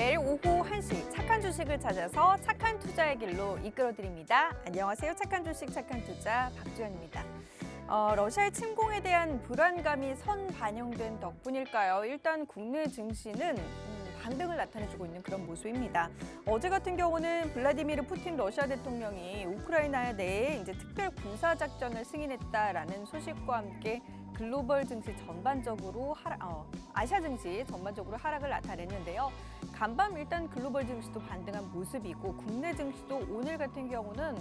매일 오후 1시 착한 주식을 찾아서 착한 투자의 길로 이끌어드립니다. 안녕하세요. 착한 주식, 착한 투자 박주연입니다. 러시아의 침공에 대한 불안감이 선반영된 덕분일까요? 일단 국내 증시는 반등을 나타내주고 있는 그런 모습입니다. 어제 같은 경우는 블라디미르 푸틴 러시아 대통령이 우크라이나 내에 이제 특별 군사 작전을 승인했다라는 소식과 함께 글로벌 증시 전반적으로 아시아 증시 전반적으로 하락을 나타냈는데요. 간밤 일단 글로벌 증시도 반등한 모습이고 국내 증시도 오늘 같은 경우는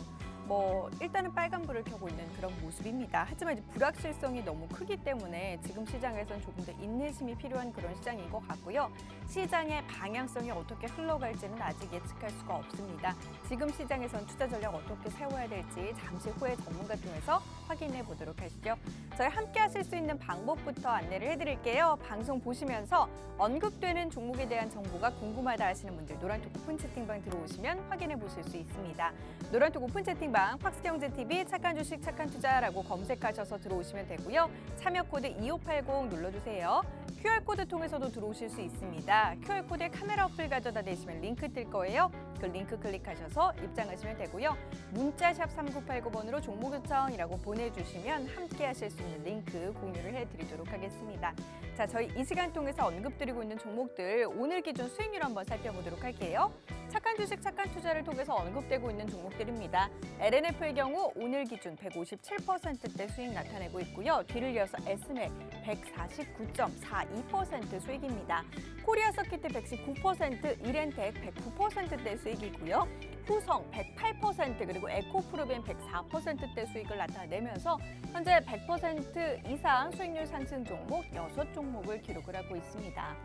일단은 빨간불을 켜고 있는 그런 모습입니다. 하지만 이제 불확실성이 너무 크기 때문에 지금 시장에서는 조금 더 인내심이 필요한 그런 시장인 것 같고요. 시장의 방향성이 어떻게 흘러갈지는 아직 예측할 수가 없습니다. 지금 시장에선 투자 전략 어떻게 세워야 될지 잠시 후에 전문가 통해서 확인해 보도록 하시죠. 저희 함께 하실 수 있는 방법부터 안내를 해드릴게요. 방송 보시면서 언급되는 종목에 대한 정보가 궁금하다 하시는 분들 노란톡 오픈 채팅방 들어오시면 확인해 보실 수 있습니다. 노란톡 오픈 채팅방 팍스경제TV 착한 주식 착한 투자라고 검색하셔서 들어오시면 되고요. 참여 코드 2580 눌러주세요. QR코드 통해서도 들어오실 수 있습니다. QR코드에 카메라 어플 가져다 대시면 링크 뜰 거예요. 그 링크 클릭하셔서 입장하시면 되고요. 문자샵 3989번으로 종목 요청이라고 보내주시면 함께 하실 수 있는 링크 공유를 해드리도록 하겠습니다. 자, 저희 이 시간 통해서 언급드리고 있는 종목들 오늘 기준 수익률 한번 살펴보도록 할게요. 착한 주식, 착한 투자를 통해서 언급되고 있는 종목들입니다. LNF의 경우 오늘 기준 157%대 수익 나타내고 있고요. 뒤를 이어서 SMAC 149.42% 수익입니다. 코리아 서킷 119%, 이렌텍 109%대 수익이고요. 후성 108% 그리고 에코프로벤 104%대 수익을 나타내면서 현재 100% 이상 수익률 상승 종목 6종목을 기록을 하고 있습니다.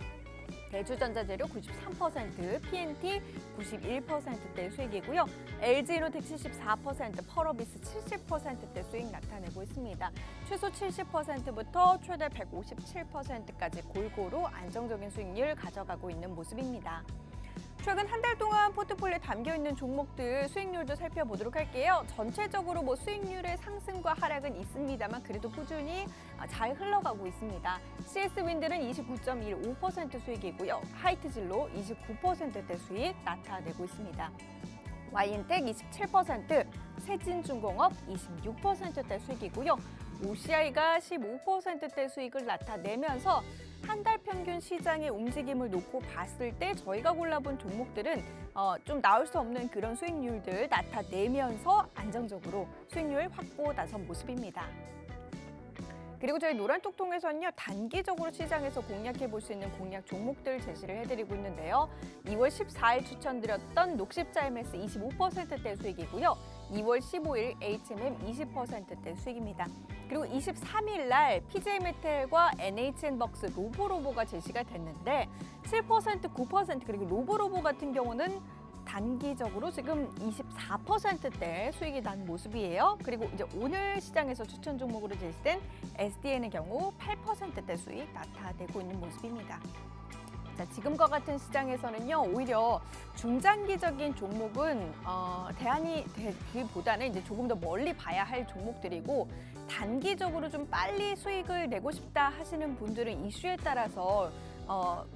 대주전자재료 93%, PNT 91%대 수익이고요. LG이노텍 74%, 펄어비스 70%대 수익 나타내고 있습니다. 최소 70%부터 최대 157%까지 골고루 안정적인 수익률 가져가고 있는 모습입니다. 최근 한 달 동안 포트폴리오에 담겨있는 종목들 수익률도 살펴보도록 할게요. 전체적으로 수익률의 상승과 하락은 있습니다만 그래도 꾸준히 잘 흘러가고 있습니다. CS윈드는 29.15% 수익이고요. 하이트진로 29%대 수익 나타내고 있습니다. Y인텍 27%, 세진중공업 26%대 수익이고요. OCI가 15%대 수익을 나타내면서 한 달 평균 시장의 움직임을 놓고 봤을 때 저희가 골라본 종목들은 좀 나올 수 없는 그런 수익률들 나타내면서 안정적으로 수익률 확보 나선 모습입니다. 그리고 저희 노란톡 통해서는요, 단기적으로 시장에서 공략해 볼 수 있는 공략 종목들 제시를 해드리고 있는데요. 2월 14일 추천드렸던 녹십자 MS 25%대 수익이고요. 2월 15일 HMM 20%대 수익입니다. 그리고 23일 날 PJ메탈과 NHN벅스 로보로보가 제시가 됐는데 7%, 9% 그리고 로보로보 같은 경우는 단기적으로 지금 24%대 수익이 난 모습이에요. 그리고 이제 오늘 시장에서 추천 종목으로 제시된 SDN의 경우 8%대 수익 나타내고 있는 모습입니다. 자, 지금과 같은 시장에서는요, 오히려 중장기적인 종목은 대안이 되기보다는 이제 조금 더 멀리 봐야 할 종목들이고 단기적으로 좀 빨리 수익을 내고 싶다 하시는 분들은 이슈에 따라서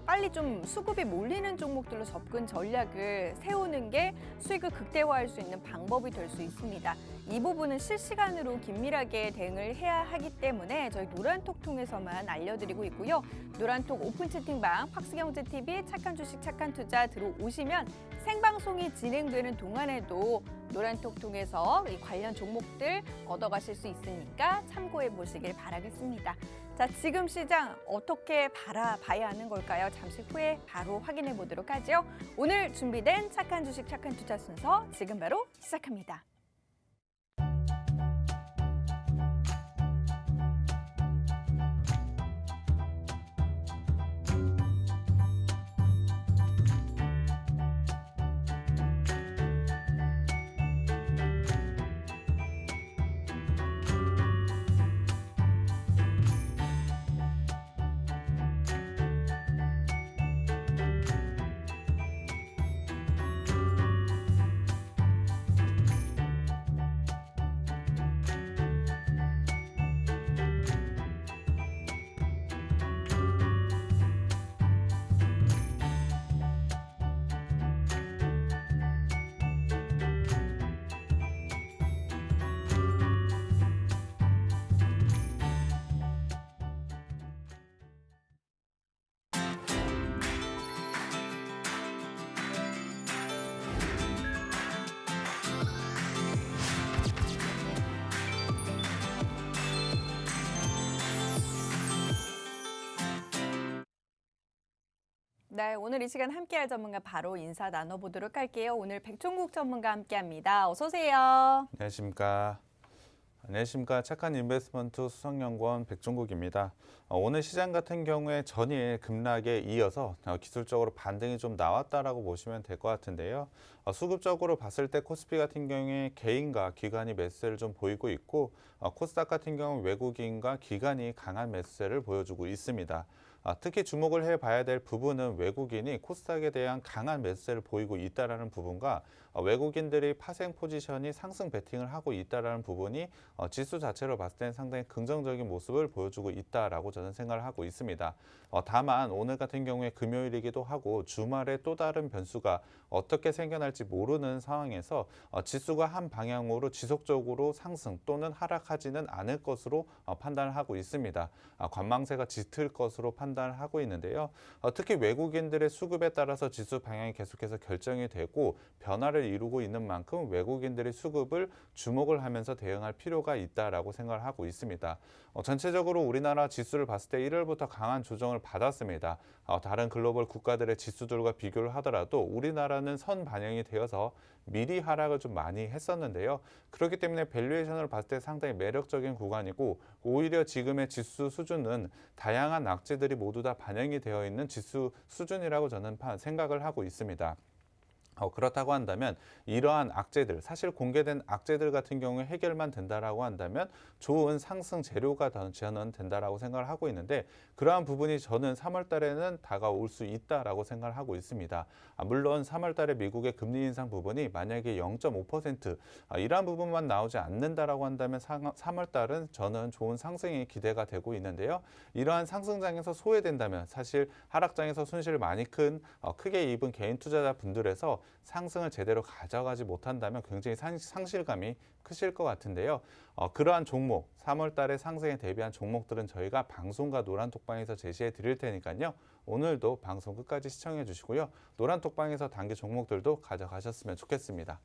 빨리 좀 수급이 몰리는 종목들로 접근 전략을 세우는 게 수익을 극대화할 수 있는 방법이 될 수 있습니다. 이 부분은 실시간으로 긴밀하게 대응을 해야 하기 때문에 저희 노란톡 통해서만 알려드리고 있고요. 노란톡 오픈 채팅방 팍스경제TV 착한 주식 착한 투자 들어오시면 생방송이 진행되는 동안에도 노란톡 통해서 이 관련 종목들 얻어가실 수 있으니까 참고해 보시길 바라겠습니다. 자, 지금 시장 어떻게 바라봐야 하는 걸까요? 잠시 후에 바로 확인해 보도록 하죠. 오늘 준비된 착한 주식 착한 투자 순서 지금 바로 시작합니다. 네, 오늘 이 시간 함께할 전문가 바로 인사 나눠보도록 할게요. 오늘 백종국 전문가 함께합니다. 어서 오세요. 안녕하십니까. 안녕하십니까. 착한 인베스트먼트 수석연구원 백종국입니다. 오늘 시장 같은 경우에 전일 급락에 이어서 기술적으로 반등이 좀 나왔다라고 보시면 될 것 같은데요. 수급적으로 봤을 때 코스피 같은 경우에 개인과 기관이 매수세를 좀 보이고 있고 코스닥 같은 경우 외국인과 기관이 강한 매수세를 보여주고 있습니다. 특히 주목을 해봐야 될 부분은 외국인이 코스닥에 대한 강한 매수세를 보이고 있다는 부분과 외국인들이 파생 포지션이 상승 베팅을 하고 있다는 부분이 지수 자체로 봤을 때는 상당히 긍정적인 모습을 보여주고 있다라고 저는 생각을 하고 있습니다. 다만 오늘 같은 경우에 금요일이기도 하고 주말에 또 다른 변수가 어떻게 생겨날지 모르는 상황에서 지수가 한 방향으로 지속적으로 상승 또는 하락하지는 않을 것으로 판단을 하고 있습니다. 관망세가 짙을 것으로 판단을 하고 있는데요. 특히 외국인들의 수급에 따라서 지수 방향이 계속해서 결정이 되고 변화를 이루고 있는 만큼 외국인들의 수급을 주목을 하면서 대응할 필요가 있다라고 생각을 하고 있습니다. 전체적으로 우리나라 지수를 봤을 때 1월부터 강한 조정을 받았습니다. 다른 글로벌 국가들의 지수들과 비교를 하더라도 우리나라는 선 반영이 되어서 미리 하락을 좀 많이 했었는데요. 그렇기 때문에 밸류에이션을 봤을 때 상당히 매력적인 구간이고 오히려 지금의 지수 수준은 다양한 악재들이 모두 다 반영이 되어 있는 지수 수준이라고 저는 생각을 하고 있습니다. 그렇다고 한다면 이러한 악재들, 사실 공개된 악재들 같은 경우에 해결만 된다라고 한다면 좋은 상승 재료가 저는 된다라고 생각을 하고 있는데 그러한 부분이 저는 3월 달에는 다가올 수 있다라고 생각을 하고 있습니다. 물론 3월 달에 미국의 금리 인상 부분이 만약에 0.5% 이러한 부분만 나오지 않는다라고 한다면 3월 달은 저는 좋은 상승이 기대가 되고 있는데요. 이러한 상승장에서 소외된다면 사실 하락장에서 손실을 많이 크게 입은 개인 투자자분들에서 상승을 제대로 가져가지 못한다면 굉장히 상실감이 크실 것 같은데요. 그러한 종목, 3월 달에 상승에 대비한 종목들은 저희가 방송과 노란톡방에서 제시해 드릴 테니까요. 오늘도 방송 끝까지 시청해 주시고요. 노란톡방에서 단기 종목들도 가져가셨으면 좋겠습니다.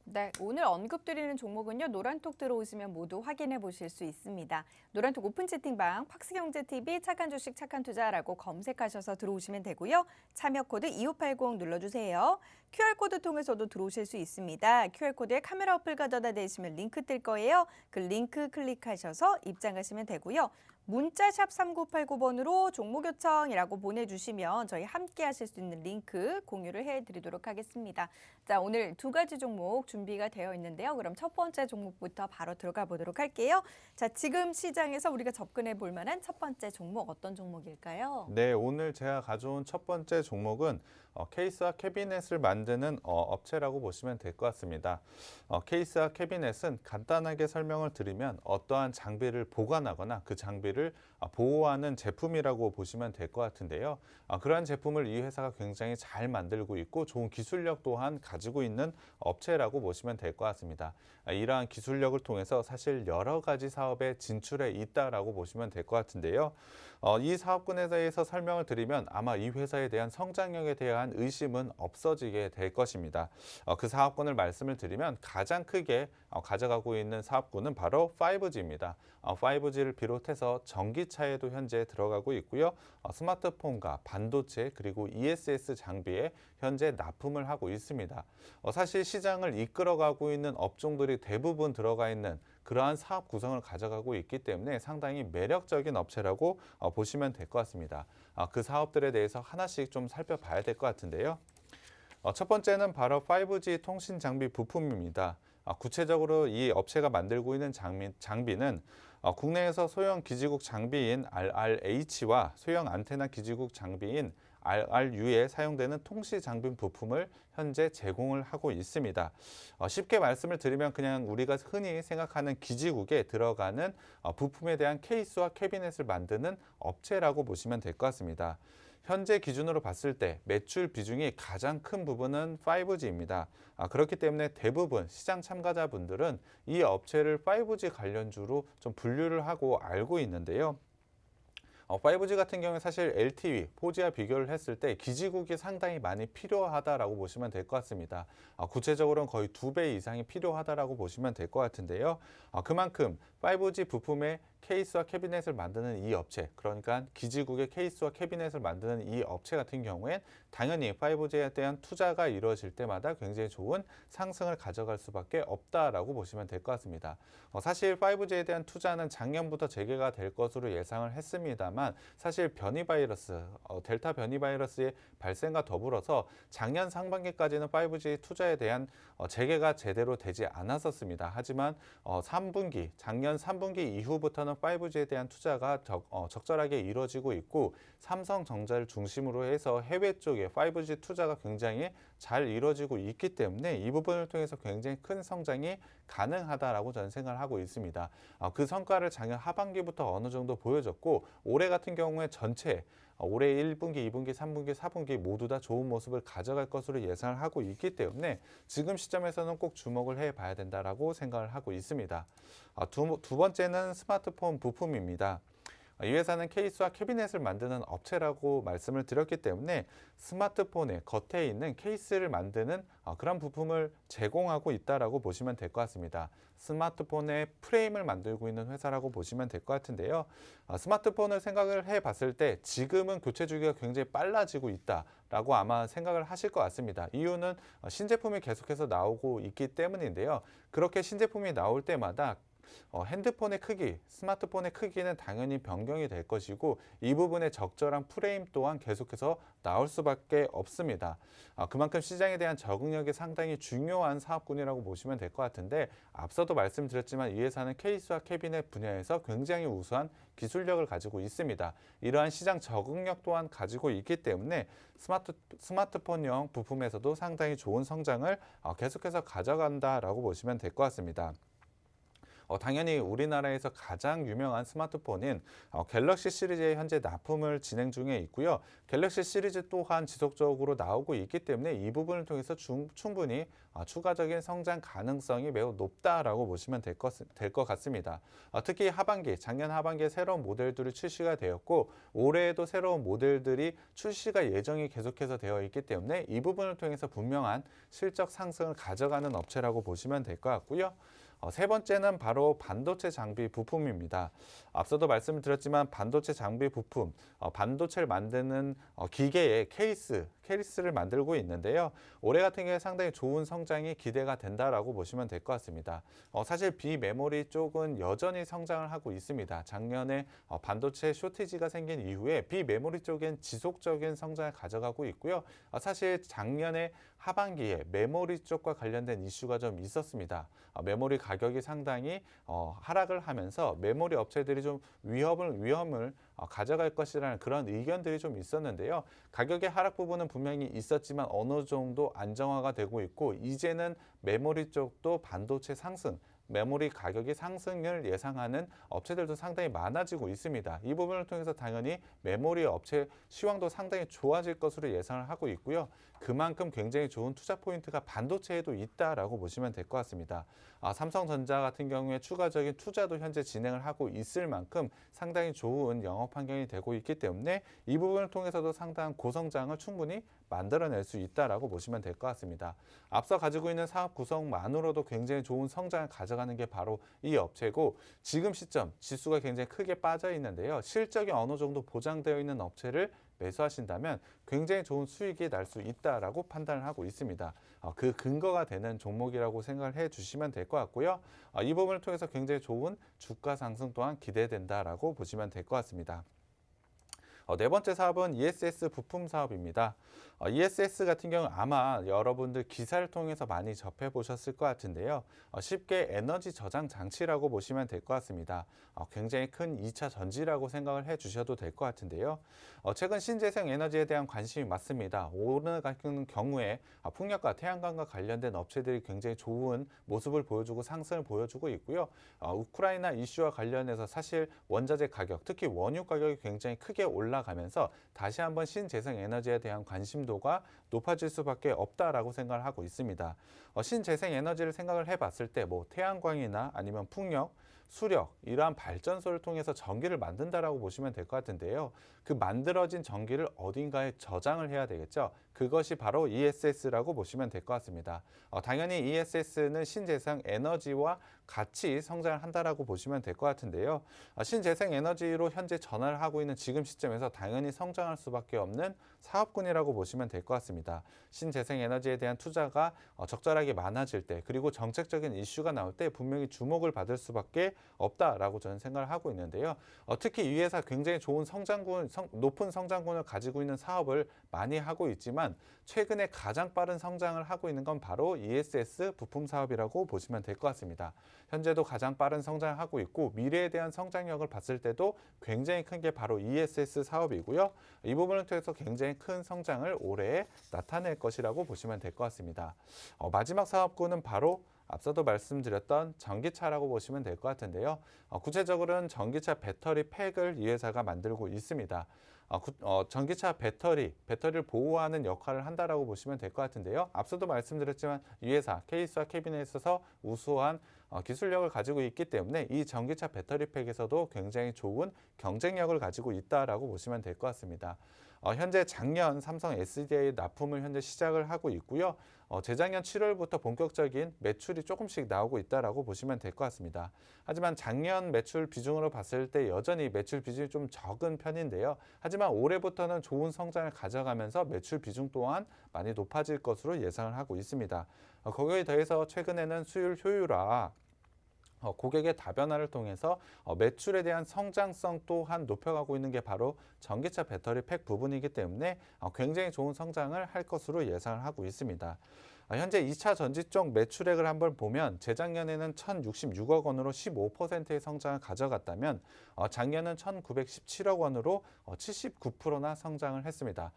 네, 오늘 언급드리는 종목은요. 노란톡 들어오시면 모두 확인해 보실 수 있습니다. 노란톡 오픈 채팅방 팍스경제TV 착한 주식 착한 투자라고 검색하셔서 들어오시면 되고요. 참여 코드 2580 눌러주세요. QR코드 통해서도 들어오실 수 있습니다. QR코드에 카메라 어플 가져다 대시면 링크 뜰 거예요. 그 링크 클릭하셔서 입장하시면 되고요. 문자샵 3989번으로 종목 요청이라고 보내주시면 저희 함께 하실 수 있는 링크 공유를 해드리도록 하겠습니다. 자, 오늘 두 가지 종목 준비가 되어 있는데요. 그럼 첫 번째 종목부터 바로 들어가 보도록 할게요. 자, 지금 시장에서 우리가 접근해 볼 만한 첫 번째 종목 어떤 종목일까요? 네, 오늘 제가 가져온 첫 번째 종목은 케이스와 캐비넷을 만드는 업체라고 보시면 될 것 같습니다. 케이스와 캐비넷은 간단하게 설명을 드리면 어떠한 장비를 보관하거나 그 장비를 보호하는 제품이라고 보시면 될 것 같은데요. 그러한 제품을 이 회사가 굉장히 잘 만들고 있고 좋은 기술력 또한 가지고 있는 업체라고 보시면 될 것 같습니다. 이러한 기술력을 통해서 사실 여러 가지 사업에 진출해 있다라고 보시면 될 것 같은데요. 이 사업군에 대해서 설명을 드리면 아마 이 회사에 대한 성장력에 대한 의심은 없어지게 될 것입니다. 그 사업군을 말씀을 드리면 가장 크게 가져가고 있는 사업군은 바로 5G입니다. 5G를 비롯해서 전기차에도 현재 들어가고 있고요. 스마트폰과 반도체 그리고 ESS 장비에 현재 납품을 하고 있습니다. 사실 시장을 이끌어가고 있는 업종들이 대부분 들어가 있는 그러한 사업 구성을 가져가고 있기 때문에 상당히 매력적인 업체라고 보시면 될 것 같습니다. 그 사업들에 대해서 하나씩 좀 살펴봐야 될 것 같은데요. 첫 번째는 바로 5G 통신 장비 부품입니다. 구체적으로 이 업체가 만들고 있는 장비는 국내에서 소형 기지국 장비인 RRH와 소형 안테나 기지국 장비인 RRU에 사용되는 통신 장비 부품을 현재 제공을 하고 있습니다. 쉽게 말씀을 드리면 그냥 우리가 흔히 생각하는 기지국에 들어가는 부품에 대한 케이스와 캐비넷을 만드는 업체라고 보시면 될 것 같습니다. 현재 기준으로 봤을 때 매출 비중이 가장 큰 부분은 5G입니다. 그렇기 때문에 대부분 시장 참가자분들은 이 업체를 5G 관련주로 좀 분류를 하고 알고 있는데요. 5G 같은 경우에 사실 LTE, 4G와 비교를 했을 때 기지국이 상당히 많이 필요하다라고 보시면 될 것 같습니다. 구체적으로는 거의 2배 이상이 필요하다라고 보시면 될 것 같은데요. 그만큼 5G 부품의 케이스와 캐비넷을 만드는 이 업체, 그러니까 기지국의 케이스와 캐비넷을 만드는 이 업체 같은 경우엔 당연히 5G에 대한 투자가 이루어질 때마다 굉장히 좋은 상승을 가져갈 수밖에 없다라고 보시면 될 것 같습니다. 사실 5G에 대한 투자는 작년부터 재개가 될 것으로 예상을 했습니다만 사실 변이 바이러스, 델타 변이 바이러스의 발생과 더불어서 작년 상반기까지는 5G 투자에 대한 재개가 제대로 되지 않았었습니다. 하지만 작년 3분기 이후부터는 5G에 대한 투자가 적절하게 이루어지고 있고 삼성전자를 중심으로 해서 해외 쪽에 5G 투자가 굉장히 잘 이루어지고 있기 때문에 이 부분을 통해서 굉장히 큰 성장이 가능하다라고 저는 생각을 하고 있습니다. 그 성과를 작년 하반기부터 어느 정도 보여줬고 올해 같은 경우에 전체 올해 1분기, 2분기, 3분기, 4분기 모두 다 좋은 모습을 가져갈 것으로 예상을 하고 있기 때문에 지금 시점에서는 꼭 주목을 해봐야 된다라고 생각을 하고 있습니다. 두 번째는 스마트폰 부품입니다. 이 회사는 케이스와 캐비넷을 만드는 업체라고 말씀을 드렸기 때문에 스마트폰의 겉에 있는 케이스를 만드는 그런 부품을 제공하고 있다라고 보시면 될 것 같습니다. 스마트폰의 프레임을 만들고 있는 회사라고 보시면 될 것 같은데요. 스마트폰을 생각을 해봤을 때 지금은 교체 주기가 굉장히 빨라지고 있다라고 아마 생각을 하실 것 같습니다. 이유는 신제품이 계속해서 나오고 있기 때문인데요. 그렇게 신제품이 나올 때마다 핸드폰의 크기, 스마트폰의 크기는 당연히 변경이 될 것이고 이 부분에 적절한 프레임 또한 계속해서 나올 수밖에 없습니다. 그만큼 시장에 대한 적응력이 상당히 중요한 사업군이라고 보시면 될 것 같은데 앞서도 말씀드렸지만 이 회사는 케이스와 캐비넷 분야에서 굉장히 우수한 기술력을 가지고 있습니다. 이러한 시장 적응력 또한 가지고 있기 때문에 스마트폰용 부품에서도 상당히 좋은 성장을 계속해서 가져간다라고 보시면 될 것 같습니다. 당연히 우리나라에서 가장 유명한 스마트폰인 갤럭시 시리즈에 현재 납품을 진행 중에 있고요. 갤럭시 시리즈 또한 지속적으로 나오고 있기 때문에 이 부분을 통해서 충분히 추가적인 성장 가능성이 매우 높다라고 보시면 될 것 같습니다. 특히 작년 하반기에 새로운 모델들이 출시가 되었고 올해에도 새로운 모델들이 출시가 예정이 계속해서 되어 있기 때문에 이 부분을 통해서 분명한 실적 상승을 가져가는 업체라고 보시면 될 것 같고요. 세 번째는 바로 반도체 장비 부품입니다. 앞서도 말씀을 드렸지만 반도체 장비 부품, 반도체를 만드는 기계의 케이스를 만들고 있는데요. 올해 같은 경우에 상당히 좋은 성장이 기대가 된다라고 보시면 될 것 같습니다. 사실 비메모리 쪽은 여전히 성장을 하고 있습니다. 작년에 반도체 쇼티지가 생긴 이후에 비메모리 쪽엔 지속적인 성장을 가져가고 있고요. 사실 작년에 하반기에 메모리 쪽과 관련된 이슈가 좀 있었습니다. 메모리 가격이 상당히 하락을 하면서 메모리 업체들이 좀 위험을 가져갈 것이라는 그런 의견들이 좀 있었는데요. 가격의 하락 부분은 분명히 있었지만 어느 정도 안정화가 되고 있고 이제는 메모리 쪽도 반도체 상승, 메모리 가격이 상승을 예상하는 업체들도 상당히 많아지고 있습니다. 이 부분을 통해서 당연히 메모리 업체 시황도 상당히 좋아질 것으로 예상을 하고 있고요. 그만큼 굉장히 좋은 투자 포인트가 반도체에도 있다라고 보시면 될 것 같습니다. 삼성전자 같은 경우에 추가적인 투자도 현재 진행을 하고 있을 만큼 상당히 좋은 영업 환경이 되고 있기 때문에 이 부분을 통해서도 상당한 고성장을 충분히 만들어낼 수 있다라고 보시면 될 것 같습니다. 앞서 가지고 있는 사업 구성만으로도 굉장히 좋은 성장을 가져가는 게 바로 이 업체고 지금 시점 지수가 굉장히 크게 빠져 있는데요. 실적이 어느 정도 보장되어 있는 업체를 매수하신다면 굉장히 좋은 수익이 날 수 있다라고 판단을 하고 있습니다. 그 근거가 되는 종목이라고 생각을 해 주시면 될 것 같고요. 이 부분을 통해서 굉장히 좋은 주가 상승 또한 기대된다라고 보시면 될 것 같습니다. 네 번째 사업은 ESS 부품 사업입니다. ESS 같은 경우 아마 여러분들 기사를 통해서 많이 접해보셨을 것 같은데요. 쉽게 에너지 저장 장치라고 보시면 될 것 같습니다. 굉장히 큰 2차 전지라고 생각을 해주셔도 될 것 같은데요. 최근 신재생 에너지에 대한 관심이 많습니다. 오늘 같은 경우에 풍력과 태양광과 관련된 업체들이 굉장히 좋은 모습을 보여주고 상승을 보여주고 있고요. 우크라이나 이슈와 관련해서 사실 원자재 가격, 특히 원유 가격이 굉장히 크게 올라가면서 다시 한번 신재생 에너지에 대한 관심도가 높아질 수밖에 없다라고 생각을 하고 있습니다. 신재생 에너지를 생각을 해봤을 때 뭐 태양광이나 아니면 풍력, 수력, 이러한 발전소를 통해서 전기를 만든다라고 보시면 될 것 같은데요. 그 만들어진 전기를 어딘가에 저장을 해야 되겠죠. 그것이 바로 ESS라고 보시면 될 것 같습니다. 당연히 ESS는 신재생 에너지와 같이 성장을 한다라고 보시면 될 것 같은데요. 신재생 에너지로 현재 전환을 하고 있는 지금 시점에서 당연히 성장할 수밖에 없는 사업군이라고 보시면 될 것 같습니다. 신재생 에너지에 대한 투자가 적절하게 많아질 때, 그리고 정책적인 이슈가 나올 때 분명히 주목을 받을 수밖에 없다라고 저는 생각을 하고 있는데요. 특히 이 회사 굉장히 좋은 높은 성장군을 가지고 있는 사업을 많이 하고 있지만 최근에 가장 빠른 성장을 하고 있는 건 바로 ESS 부품 사업이라고 보시면 될 것 같습니다. 현재도 가장 빠른 성장을 하고 있고 미래에 대한 성장력을 봤을 때도 굉장히 큰 게 바로 ESS 사업이고요. 이 부분을 통해서 굉장히 큰 성장을 올해 나타낼 것이라고 보시면 될 것 같습니다. 마지막 사업군은 바로 앞서도 말씀드렸던 전기차라고 보시면 될 것 같은데요. 구체적으로는 전기차 배터리 팩을 이 회사가 만들고 있습니다. 전기차 배터리를 보호하는 역할을 한다라고 보시면 될 것 같은데요. 앞서도 말씀드렸지만 이 회사 케이스와 캐비넷에 있어서 우수한 기술력을 가지고 있기 때문에 이 전기차 배터리 팩에서도 굉장히 좋은 경쟁력을 가지고 있다라고 보시면 될 것 같습니다. 현재 작년 삼성 SDI 납품을 현재 시작을 하고 있고요. 재작년 7월부터 본격적인 매출이 조금씩 나오고 있다라고 보시면 될 것 같습니다. 하지만 작년 매출 비중으로 봤을 때 여전히 매출 비중이 좀 적은 편인데요. 하지만 올해부터는 좋은 성장을 가져가면서 매출 비중 또한 많이 높아질 것으로 예상을 하고 있습니다. 거기에 더해서 최근에는 수율 효율화, 고객의 다변화를 통해서 매출에 대한 성장성 또한 높여가고 있는 게 바로 전기차 배터리 팩 부분이기 때문에 굉장히 좋은 성장을 할 것으로 예상을 하고 있습니다. 현재 2차 전지 쪽 매출액을 한번 보면 재작년에는 1,066억 원으로 15%의 성장을 가져갔다면 작년은 1,917억 원으로 79%나 성장을 했습니다.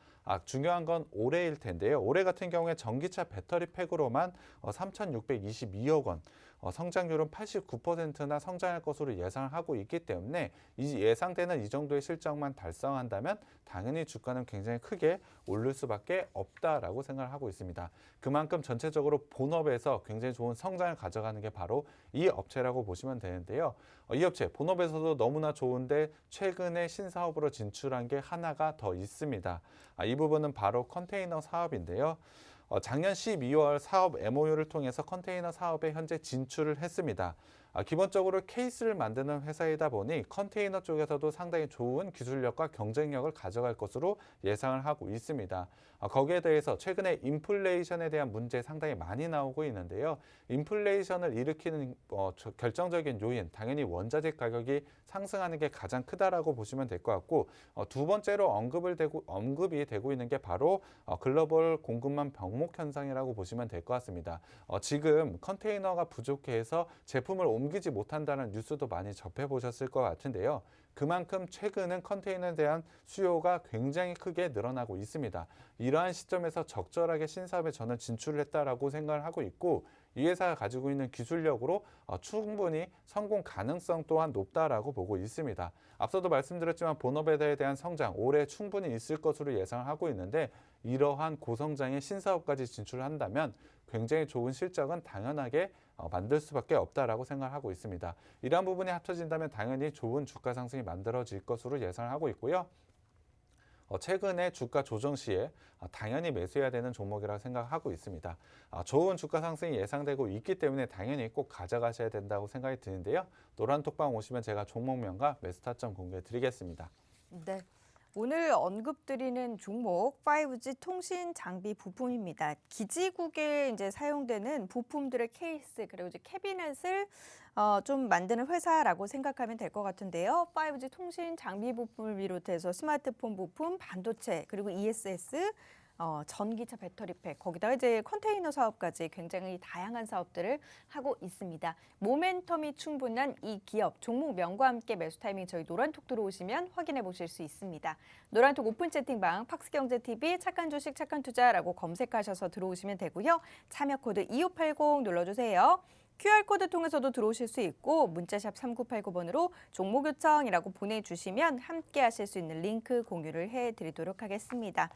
중요한 건 올해일 텐데요. 올해 같은 경우에 전기차 배터리 팩으로만 3,622억 원, 성장률은 89%나 성장할 것으로 예상을 하고 있기 때문에 예상되는 이 정도의 실적만 달성한다면 당연히 주가는 굉장히 크게 오를 수밖에 없다라고 생각을 하고 있습니다. 그만큼 전체적으로 본업에서 굉장히 좋은 성장을 가져가는 게 바로 이 업체라고 보시면 되는데요. 이 업체 본업에서도 너무나 좋은데 최근에 신사업으로 진출한 게 하나가 더 있습니다. 이 부분은 바로 컨테이너 사업인데요. 작년 12월 사업 MOU를 통해서 컨테이너 사업에 현재 진출을 했습니다. 기본적으로 케이스를 만드는 회사이다 보니 컨테이너 쪽에서도 상당히 좋은 기술력과 경쟁력을 가져갈 것으로 예상을 하고 있습니다. 거기에 대해서 최근에 인플레이션에 대한 문제 상당히 많이 나오고 있는데요. 인플레이션을 일으키는 결정적인 요인, 당연히 원자재 가격이 상승하는 게 가장 크다라고 보시면 될 것 같고, 두 번째로 언급이 되고 있는 게 바로 글로벌 공급망 병목 현상이라고 보시면 될 것 같습니다. 지금 컨테이너가 부족해서 제품을 옮기지 못한다는 뉴스도 많이 접해보셨을 것 같은데요. 그만큼 최근은 컨테이너에 대한 수요가 굉장히 크게 늘어나고 있습니다. 이러한 시점에서 적절하게 신사업에 저는 진출을 했다라고 생각을 하고 있고, 이 회사가 가지고 있는 기술력으로 충분히 성공 가능성 또한 높다라고 보고 있습니다. 앞서도 말씀드렸지만 본업에 대한 성장 올해 충분히 있을 것으로 예상을 하고 있는데, 이러한 고성장의 신사업까지 진출한다면 굉장히 좋은 실적은 당연하게 만들 수밖에 없다라고 생각하고 있습니다. 이러한 부분이 합쳐진다면 당연히 좋은 주가 상승이 만들어질 것으로 예상을 하고 있고요. 최근에 주가 조정 시에 당연히 매수해야 되는 종목이라고 생각하고 있습니다. 좋은 주가 상승이 예상되고 있기 때문에 당연히 꼭 가져가셔야 된다고 생각이 드는데요. 노란톡방 오시면 제가 종목명과 매수 타점 공개해 드리겠습니다. 네. 오늘 언급드리는 종목 5G 통신 장비 부품입니다. 기지국에 이제 사용되는 부품들의 케이스 그리고 이제 캐비넷을 좀 만드는 회사라고 생각하면 될 것 같은데요. 5G 통신 장비 부품을 비롯해서 스마트폰 부품, 반도체 그리고 ESS 전기차 배터리팩, 거기다가 이제 컨테이너 사업까지 굉장히 다양한 사업들을 하고 있습니다. 모멘텀이 충분한 이 기업, 종목명과 함께 매수 타이밍 저희 노란톡 들어오시면 확인해 보실 수 있습니다. 노란톡 오픈 채팅방 팍스경제TV 착한 주식 착한 투자라고 검색하셔서 들어오시면 되고요. 참여 코드 2580 눌러주세요. QR코드 통해서도 들어오실 수 있고 문자샵 3989번으로 종목 요청이라고 보내주시면 함께 하실 수 있는 링크 공유를 해드리도록 하겠습니다.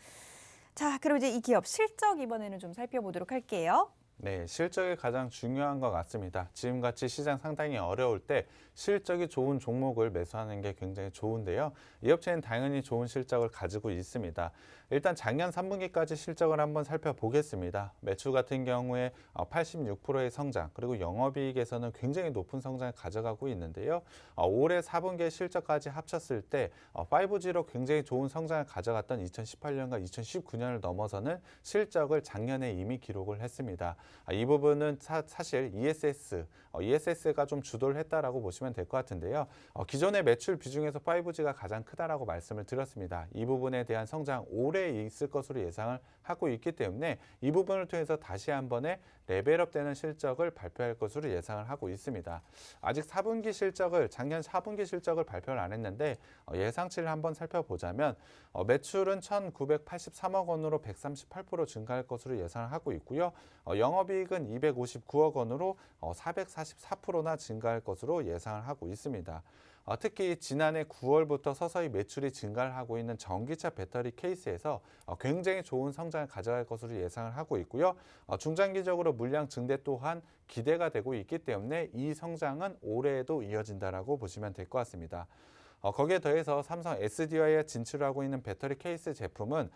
자, 그럼 이제 이 기업 실적 이번에는 좀 살펴보도록 할게요. 네, 실적이 가장 중요한 것 같습니다. 지금같이 시장 상당히 어려울 때 실적이 좋은 종목을 매수하는 게 굉장히 좋은데요. 이 업체는 당연히 좋은 실적을 가지고 있습니다. 일단 작년 3분기까지 실적을 한번 살펴보겠습니다. 매출 같은 경우에 86%의 성장, 그리고 영업이익에서는 굉장히 높은 성장을 가져가고 있는데요. 올해 4분기의 실적까지 합쳤을 때 5G로 굉장히 좋은 성장을 가져갔던 2018년과 2019년을 넘어서는 실적을 작년에 이미 기록을 했습니다. 이 부분은 사실 ESS가 좀 주도를 했다라고 보시면 될 것 같은데요. 기존의 매출 비중에서 5G가 가장 크다라고 말씀을 드렸습니다. 이 부분에 대한 성장 오래 있을 것으로 예상을 하고 있기 때문에 이 부분을 통해서 다시 한 번에 레벨업되는 실적을 발표할 것으로 예상을 하고 있습니다. 아직 작년 4분기 실적을 발표를 안 했는데 예상치를 한번 살펴보자면 매출은 1,983억 원으로 138% 증가할 것으로 예상을 하고 있고요. 영업이익은 259억 원으로 444%나 증가할 것으로 예상을 하고 있습니다. 특히 지난해 9월부터 서서히 매출이 증가를 하고 있는 전기차 배터리 케이스에서 굉장히 좋은 성장을 가져갈 것으로 예상을 하고 있고요. 중장기적으로 물량 증대 또한 기대가 되고 있기 때문에 이 성장은 올해에도 이어진다라고 보시면 될 것 같습니다. 거기에 더해서 삼성 SDI에 진출하고 있는 배터리 케이스 제품은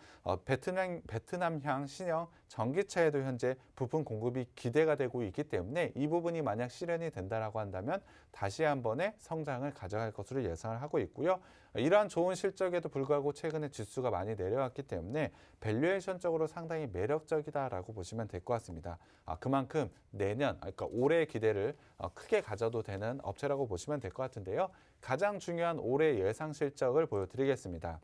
베트남향 신형 전기차에도 현재 부품 공급이 기대가 되고 있기 때문에 이 부분이 만약 실현이 된다라고 한다면 다시 한 번의 성장을 가져갈 것으로 예상을 하고 있고요. 이러한 좋은 실적에도 불구하고 최근에 지수가 많이 내려왔기 때문에 밸류에이션적으로 상당히 매력적이다라고 보시면 될 것 같습니다. 그만큼 내년, 그러니까 올해의 기대를 크게 가져도 되는 업체라고 보시면 될 것 같은데요. 가장 중요한 올해 예상 실적을 보여드리겠습니다.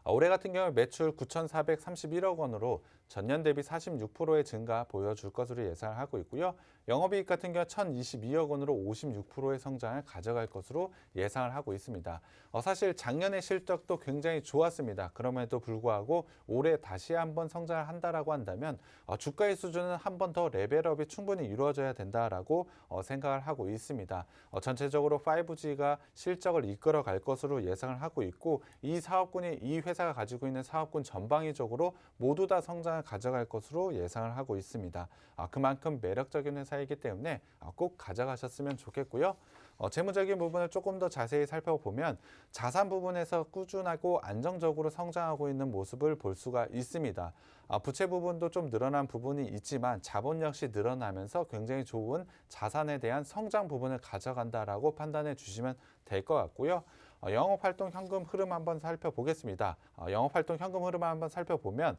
올해 같은 경우 매출 9,431억 원으로 전년 대비 46%의 증가 보여줄 것으로 예상을 하고 있고요. 영업이익 같은 경우 1,022억 원으로 56%의 성장을 가져갈 것으로 예상을 하고 있습니다. 사실 작년의 실적도 굉장히 좋았습니다. 그럼에도 불구하고 올해 다시 한번 성장을 한다라고 한다면 주가의 수준은 한 번 더 레벨업이 충분히 이루어져야 된다라고 생각을 하고 있습니다. 전체적으로 5G가 실적을 이끌어 갈 것으로 예상을 하고 있고 이 회사가 가지고 있는 사업군 전방위적으로 모두 다 성장을 가져갈 것으로 예상을 하고 있습니다. 그만큼 매력적인 회사이기 때문에 꼭 가져가셨으면 좋겠고요. 재무적인 부분을 조금 더 자세히 살펴보면 자산 부분에서 꾸준하고 안정적으로 성장하고 있는 모습을 볼 수가 있습니다. 부채 부분도 좀 늘어난 부분이 있지만 자본 역시 늘어나면서 굉장히 좋은 자산에 대한 성장 부분을 가져간다라고 판단해 주시면 될 것 같고요. 영업활동 현금 흐름 한번 살펴보겠습니다. 영업활동 현금 흐름을 한번 살펴보면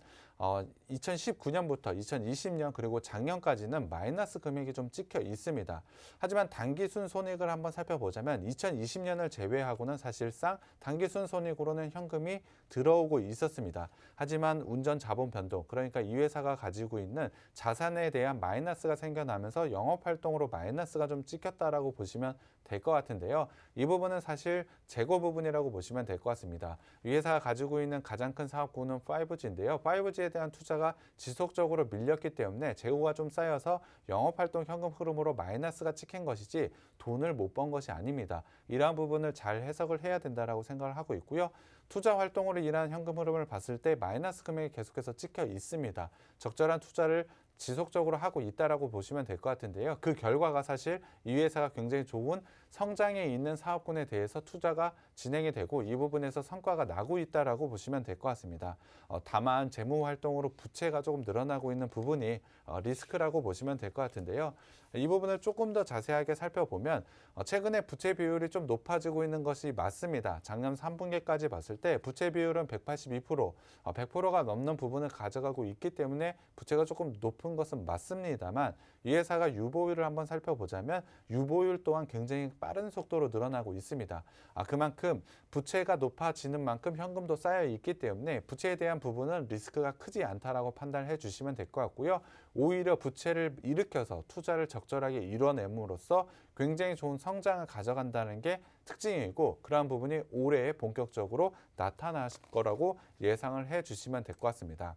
2019년부터 2020년 그리고 작년까지는 마이너스 금액이 좀 찍혀 있습니다. 하지만 단기순 손익을 한번 살펴보자면 2020년을 제외하고는 사실상 단기순 손익으로는 현금이 들어오고 있었습니다. 하지만 운전 자본 변동, 그러니까 이 회사가 가지고 있는 자산에 대한 마이너스가 생겨나면서 영업활동으로 마이너스가 좀 찍혔다라고 보시면 될 것 같은데요. 이 부분은 사실 재고 부분이라고 보시면 될 것 같습니다. 이 회사가 가지고 있는 가장 큰 사업군은 5G인데요. 5G에 대한 투자가 지속적으로 밀렸기 때문에 재고가 좀 쌓여서 영업활동 현금 흐름으로 마이너스가 찍힌 것이지 돈을 못 번 것이 아닙니다. 이러한 부분을 잘 해석을 해야 된다라고 생각을 하고 있고요. 투자 활동으로 인한 현금 흐름을 봤을 때 마이너스 금액이 계속해서 찍혀 있습니다. 적절한 투자를 지속적으로 하고 있다라고 보시면 될 것 같은데요. 그 결과가 사실 이 회사가 굉장히 좋은 성장에 있는 사업군에 대해서 투자가 진행이 되고 이 부분에서 성과가 나고 있다라고 보시면 될 것 같습니다. 다만 재무 활동으로 부채가 조금 늘어나고 있는 부분이 리스크라고 보시면 될 것 같은데요. 이 부분을 조금 더 자세하게 살펴보면 최근에 부채 비율이 좀 높아지고 있는 것이 맞습니다. 작년 3분기까지 봤을 때 부채 비율은 182%, 100%가 넘는 부분을 가져가고 있기 때문에 부채가 조금 높은 것은 맞습니다만 이 회사가 유보율을 한번 살펴보자면 유보율 또한 굉장히 빠른 속도로 늘어나고 있습니다. 그만큼 부채가 높아지는 만큼 현금도 쌓여 있기 때문에 부채에 대한 부분은 리스크가 크지 않다라고 판단해 주시면 될 것 같고요. 오히려 부채를 일으켜서 투자를 적절하게 이뤄냄으로써 굉장히 좋은 성장을 가져간다는 게 특징이고 그러한 부분이 올해 본격적으로 나타날 거라고 예상을 해 주시면 될 것 같습니다.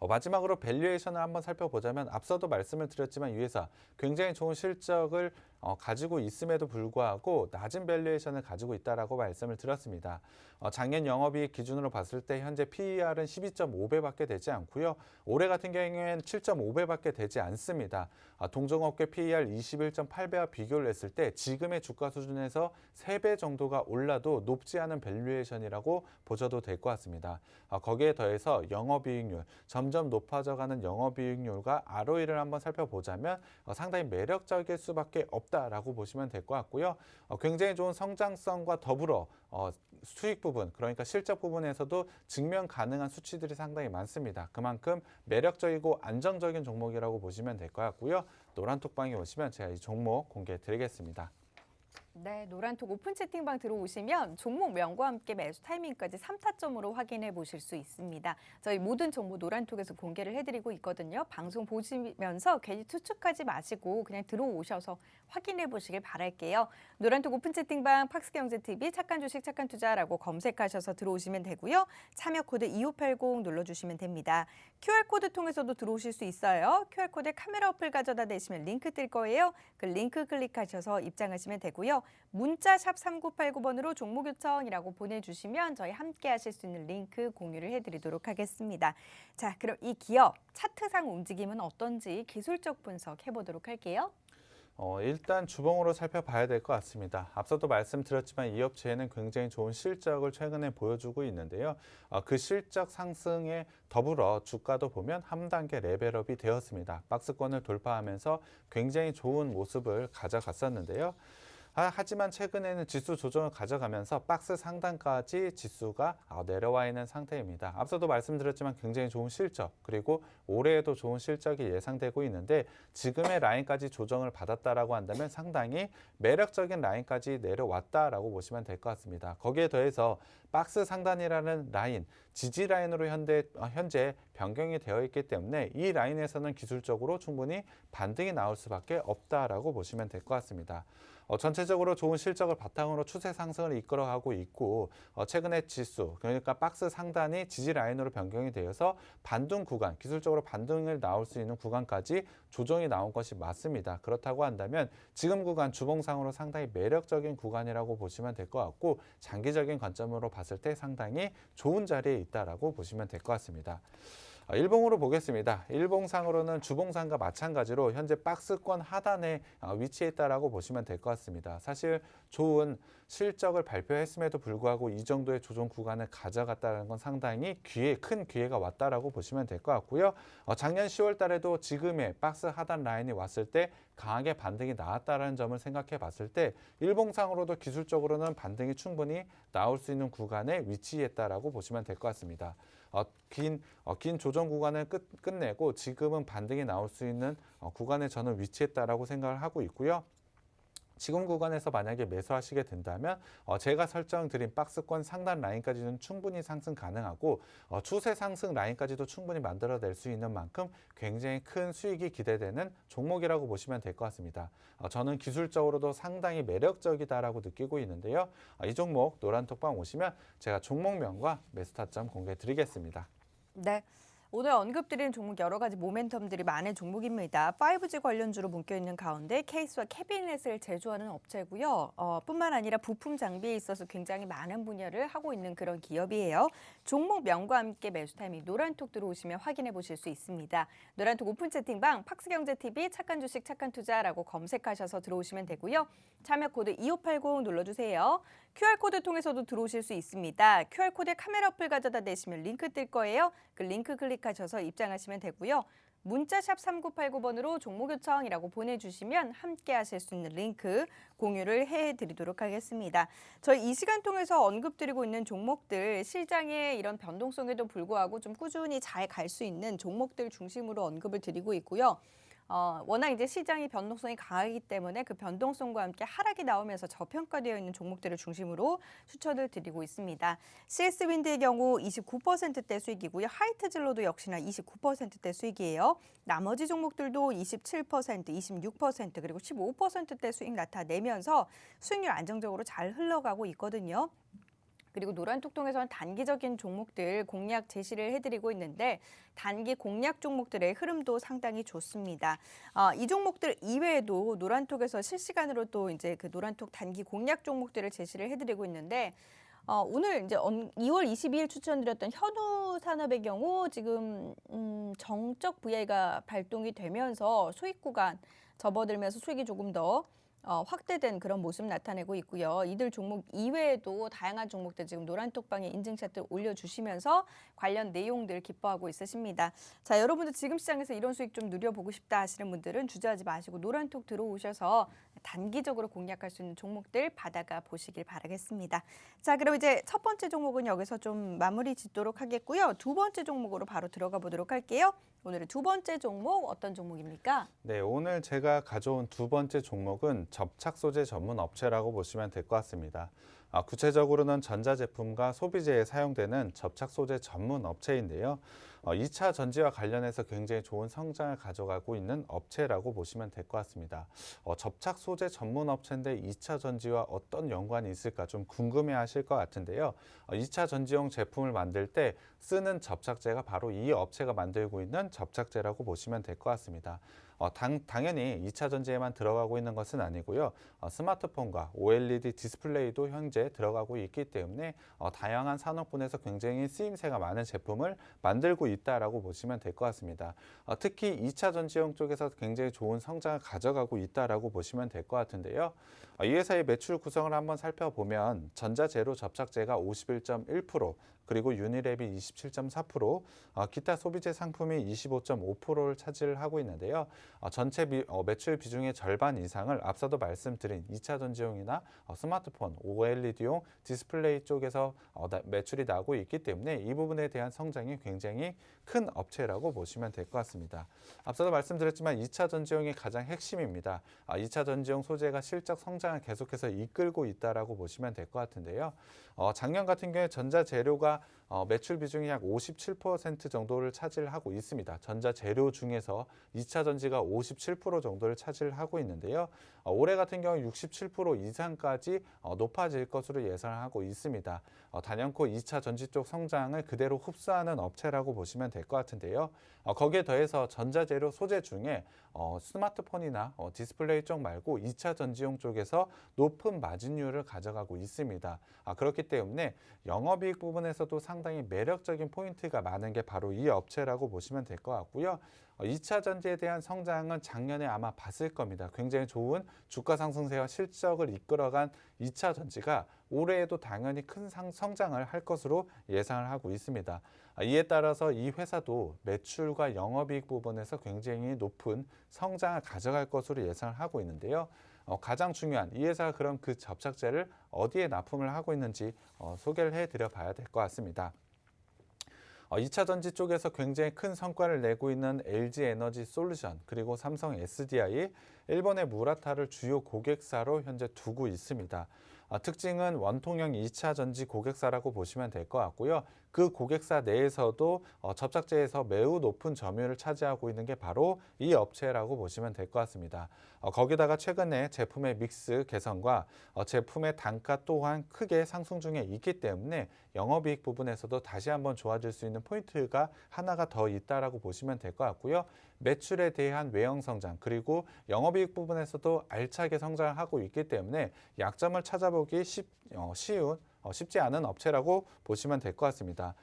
마지막으로 밸류에이션을 한번 살펴보자면 앞서도 말씀을 드렸지만 이 회사 굉장히 좋은 실적을 가지고 있음에도 불구하고 낮은 밸류에이션을 가지고 있다라고 말씀을 드렸습니다. 작년 영업이익 기준으로 봤을 때 현재 PER은 12.5배밖에 되지 않고요. 올해 같은 경우에는 7.5배밖에 되지 않습니다. 동종업계 PER 21.8배와 비교를 했을 때 지금의 주가 수준에서 3배 정도가 올라도 높지 않은 밸류에이션이라고 보셔도 될 것 같습니다. 거기에 더해서 영업이익률, 점점 높아져가는 영업이익률과 ROE를 한번 살펴보자면 상당히 매력적일 수밖에 없다라고 보시면 될 것 같고요. 굉장히 좋은 성장성과 더불어 수익 부분, 그러니까 실적 부분에서도 증명 가능한 수치들이 상당히 많습니다. 그만큼 매력적이고 안정적인 종목이라고 보시면 될 것 같고요. 노란톡방에 오시면 제가 이 종목 공개해 드리겠습니다. 네, 노란톡 오픈 채팅방 들어오시면 종목명과 함께 매수 타이밍까지 3타점으로 확인해 보실 수 있습니다. 저희 모든 정보 노란톡에서 공개를 해드리고 있거든요. 방송 보시면서 괜히 추측하지 마시고 그냥 들어오셔서 확인해 보시길 바랄게요. 노란톡 오픈 채팅방 팍스경제TV 착한 주식 착한 투자라고 검색하셔서 들어오시면 되고요. 참여 코드 2580 눌러주시면 됩니다. QR코드 통해서도 들어오실 수 있어요. QR코드에 카메라 어플 가져다 대시면 링크 뜰 거예요. 그 링크 클릭하셔서 입장하시면 되고요. 문자 샵 3989번으로 종목 요청이라고 보내주시면 저희 함께 하실 수 있는 링크 공유를 해드리도록 하겠습니다. 자, 그럼 이 기업 차트상 움직임은 어떤지 기술적 분석 해보도록 할게요. 일단 주봉으로 살펴봐야 될 것 같습니다. 앞서도 말씀드렸지만 이 업체는 굉장히 좋은 실적을 최근에 보여주고 있는데요. 그 실적 상승에 더불어 주가도 보면 한 단계 레벨업이 되었습니다. 박스권을 돌파하면서 굉장히 좋은 모습을 가져갔었는데요. 하지만 최근에는 지수 조정을 가져가면서 박스 상단까지 지수가 내려와 있는 상태입니다. 앞서도 말씀드렸지만 굉장히 좋은 실적, 그리고 올해에도 좋은 실적이 예상되고 있는데 지금의 라인까지 조정을 받았다라고 한다면 상당히 매력적인 라인까지 내려왔다라고 보시면 될 것 같습니다. 거기에 더해서 박스 상단이라는 라인, 지지 라인으로 현재 변경이 되어 있기 때문에 이 라인에서는 기술적으로 충분히 반등이 나올 수밖에 없다라고 보시면 될 것 같습니다. 전체적으로 좋은 실적을 바탕으로 추세 상승을 이끌어가고 있고 최근에 지수, 그러니까 박스 상단이 지지 라인으로 변경이 되어서 반등 구간, 기술적으로 반등을 나올 수 있는 구간까지 조정이 나온 것이 맞습니다. 그렇다고 한다면 지금 구간 주봉상으로 상당히 매력적인 구간이라고 보시면 될 것 같고 장기적인 관점으로 봤을 때 상당히 좋은 자리에 있다라고 보시면 될 것 같습니다. 일봉으로 보겠습니다. 일봉상으로는 주봉상과 마찬가지로 현재 박스권 하단에 위치해 있다라고 보시면 될 것 같습니다. 사실 좋은 실적을 발표했음에도 불구하고 이 정도의 조정 구간을 가져갔다는 건 상당히 큰 기회가 왔다라고 보시면 될 것 같고요. 작년 10월 달에도 지금의 박스 하단 라인이 왔을 때 강하게 반등이 나왔다는 점을 생각해 봤을 때 일봉상으로도 기술적으로는 반등이 충분히 나올 수 있는 구간에 위치했다라고 보시면 될 것 같습니다. 긴 조정 구간을 끝내고 지금은 반등이 나올 수 있는 구간에 저는 위치했다라고 생각을 하고 있고요. 지금 구간에서 만약에 매수하시게 된다면 제가 설정드린 박스권 상단 라인까지는 충분히 상승 가능하고 추세 상승 라인까지도 충분히 만들어낼 수 있는 만큼 굉장히 큰 수익이 기대되는 종목이라고 보시면 될 것 같습니다. 저는 기술적으로도 상당히 매력적이다라고 느끼고 있는데요. 이 종목 노란톡방 오시면 제가 종목명과 매수 타점 공개해 드리겠습니다. 네. 오늘 언급드린 종목 여러 가지 모멘텀들이 많은 종목입니다. 5G 관련주로 묶여있는 가운데 케이스와 캐비넷을 제조하는 업체고요. 뿐만 아니라 부품 장비에 있어서 굉장히 많은 분야를 하고 있는 그런 기업이에요. 종목명과 함께 매수 타이밍 노란톡 들어오시면 확인해 보실 수 있습니다. 노란톡 오픈 채팅방 팍스경제TV 착한 주식 착한 투자라고 검색하셔서 들어오시면 되고요. 참여 코드 2580 눌러주세요. QR코드 통해서도 들어오실 수 있습니다. QR코드에 카메라 어플 가져다 대시면 링크 뜰 거예요. 그 링크 클릭하셔서 입장하시면 되고요. 문자 샵 3989번으로 종목 요청이라고 보내주시면 함께 하실 수 있는 링크 공유를 해드리도록 하겠습니다. 저희 이 시간 통해서 언급드리고 있는 종목들 시장의 이런 변동성에도 불구하고 좀 꾸준히 잘 갈 수 있는 종목들 중심으로 언급을 드리고 있고요. 워낙 이제 시장이 변동성이 강하기 때문에 그 변동성과 함께 하락이 나오면서 저평가되어 있는 종목들을 중심으로 추천을 드리고 있습니다. CS윈드의 경우 29%대 수익이고요. 하이트즐로도 역시나 29%대 수익이에요. 나머지 종목들도 27%, 26% 그리고 15%대 수익 나타내면서 수익률 안정적으로 잘 흘러가고 있거든요. 그리고 노란톡통에서는 단기적인 종목들 공략 제시를 해드리고 있는데 단기 공략 종목들의 흐름도 상당히 좋습니다. 이 종목들 이외에도 노란톡에서 실시간으로 또 이제 그 노란톡 단기 공략 종목들을 제시를 해드리고 있는데 오늘 이제 2월 22일 추천드렸던 현우 산업의 경우 지금 정적 VI가 발동이 되면서 수익 구간 접어들면서 수익이 조금 더 확대된 그런 모습 나타내고 있고요. 이들 종목 이외에도 다양한 종목들 지금 노란톡방에 인증샷들 올려주시면서 관련 내용들 기뻐하고 있으십니다. 자, 여러분들 지금 시장에서 이런 수익 좀 누려보고 싶다 하시는 분들은 주저하지 마시고 노란톡 들어오셔서 단기적으로 공략할 수 있는 종목들 받아가 보시길 바라겠습니다. 자, 그럼 이제 첫 번째 종목은 여기서 좀 마무리 짓도록 하겠고요. 두 번째 종목으로 바로 들어가 보도록 할게요. 오늘의 두 번째 종목 어떤 종목입니까? 네, 오늘 제가 가져온 두 번째 종목은 접착 소재 전문 업체라고 보시면 될 것 같습니다. 구체적으로는 전자제품과 소비재에 사용되는 접착 소재 전문 업체인데요. 2차 전지와 관련해서 굉장히 좋은 성장을 가져가고 있는 업체라고 보시면 될 것 같습니다. 접착 소재 전문 업체인데 2차 전지와 어떤 연관이 있을까 좀 궁금해 하실 것 같은데요. 2차 전지용 제품을 만들 때 쓰는 접착제가 바로 이 업체가 만들고 있는 접착제라고 보시면 될 것 같습니다. 당연히 2차 전지에만 들어가고 있는 것은 아니고요. 스마트폰과 OLED 디스플레이도 현재 들어가고 있기 때문에 다양한 산업군에서 굉장히 쓰임새가 많은 제품을 만들고 있다라고 보시면 될 것 같습니다. 특히 2차 전지용 쪽에서 굉장히 좋은 성장을 가져가고 있다라고 보시면 될 것 같은데요. 이 회사의 매출 구성을 한번 살펴보면 전자재료 접착제가 51.1%, 그리고 유니랩이 27.4%, 기타 소비재 상품이 25.5%를 차지하고 있는데요. 전체 매출 비중의 절반 이상을 앞서도 말씀드린 2차 전지용이나 스마트폰, OLED용 디스플레이 쪽에서 매출이 나고 있기 때문에 이 부분에 대한 성장이 굉장히 큰 업체라고 보시면 될 것 같습니다. 앞서도 말씀드렸지만 2차 전지용이 가장 핵심입니다. 2차 전지용 소재가 실적 성장을 계속해서 이끌고 있다라고 보시면 될 것 같은데요. 작년 같은 경우에 전자재료가 매출 비중이 약 57% 정도를 차지하고 있습니다. 전자재료 중에서 2차 전지가 57% 정도를 차지하고 있는데요. 올해 같은 경우 67% 이상까지 높아질 것으로 예상하고 있습니다. 단연코 2차 전지 쪽 성장을 그대로 흡수하는 업체라고 보시면 될 것 같은데요. 거기에 더해서 전자재료 소재 중에 스마트폰이나 디스플레이 쪽 말고 2차 전지용 쪽에서 높은 마진율을 가져가고 있습니다. 그렇기 때문에 영업이익 부분에서도 상당히 매력적인 포인트가 많은 게 바로 이 업체라고 보시면 될 것 같고요. 2차 전지에 대한 성장은 작년에 아마 봤을 겁니다. 굉장히 좋은 주가 상승세와 실적을 이끌어간 2차 전지가 올해에도 당연히 큰 성장을 할 것으로 예상을 하고 있습니다. 이에 따라서 이 회사도 매출과 영업이익 부분에서 굉장히 높은 성장을 가져갈 것으로 예상을 하고 있는데요. 가장 중요한 이 회사가 그럼 그 접착제를 어디에 납품을 하고 있는지 소개를 해드려 봐야 될 것 같습니다. 2차 전지 쪽에서 굉장히 큰 성과를 내고 있는 LG 에너지 솔루션 그리고 삼성 SDI, 일본의 무라타를 주요 고객사로 현재 두고 있습니다. 특징은 원통형 2차 전지 고객사라고 보시면 될 것 같고요. 그 고객사 내에서도 접착제에서 매우 높은 점유율을 차지하고 있는 게 바로 이 업체라고 보시면 될 것 같습니다. 거기다가 최근에 제품의 믹스 개선과 제품의 단가 또한 크게 상승 중에 있기 때문에 영업이익 부분에서도 다시 한번 좋아질 수 있는 포인트가 하나가 더 있다라고 보시면 될 것 같고요. 매출에 대한 외형 성장 그리고 영업이익 부분에서도 알차게 성장을 하고 있기 때문에 약점을 찾아보기 쉽지 않은 업체라고 보시면 될 것 같습니다.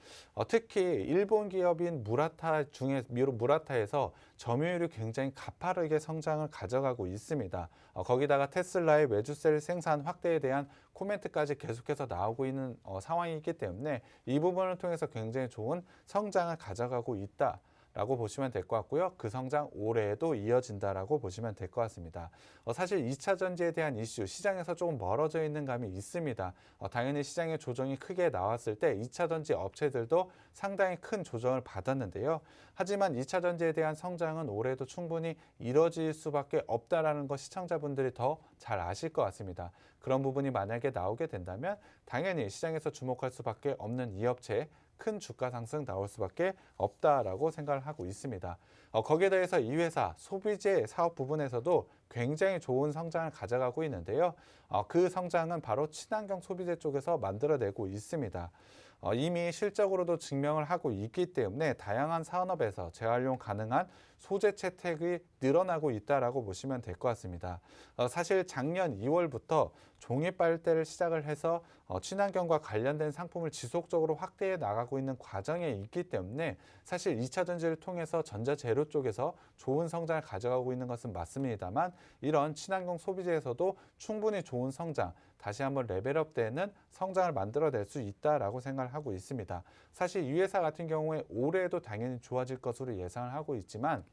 특히 일본 기업인 무라타에서 점유율이 굉장히 가파르게 성장을 가져가고 있습니다. 거기다가 테슬라의 외주셀 생산 확대에 대한 코멘트까지 계속해서 나오고 있는 상황이기 때문에 이 부분을 통해서 굉장히 좋은 성장을 가져가고 있다. 라고 보시면 될 것 같고요. 그 성장 올해에도 이어진다라고 보시면 될 것 같습니다. 사실 2차 전지에 대한 이슈, 시장에서 조금 멀어져 있는 감이 있습니다. 당연히 시장의 조정이 크게 나왔을 때 2차 전지 업체들도 상당히 큰 조정을 받았는데요. 하지만 2차 전지에 대한 성장은 올해도 충분히 이뤄질 수밖에 없다라는 거 시청자분들이 더 잘 아실 것 같습니다. 그런 부분이 만약에 나오게 된다면 당연히 시장에서 주목할 수밖에 없는 이 업체, 큰 주가 상승 나올 수밖에 없다라고 생각을 하고 있습니다. 거기에 대해서 이 회사 소비재 사업 부분에서도 굉장히 좋은 성장을 가져가고 있는데요. 그 성장은 바로 친환경 소비재 쪽에서 만들어내고 있습니다. 이미 실적으로도 증명을 하고 있기 때문에 다양한 산업에서 재활용 가능한 소재 채택이 늘어나고 있다라고 보시면 될 것 같습니다. 사실 작년 2월부터 종이 빨대를 시작을 해서 친환경과 관련된 상품을 지속적으로 확대해 나가고 있는 과정에 있기 때문에 사실 2차 전지를 통해서 전자재료 쪽에서 좋은 성장을 가져가고 있는 것은 맞습니다만 이런 친환경 소비재에서도 충분히 좋은 성장, 다시 한번 레벨업되는 성장을 만들어낼 수 있다라고 생각을 하고 있습니다. 사실 이 회사 같은 경우에 올해에도 당연히 좋아질 것으로 예상을 하고 있지만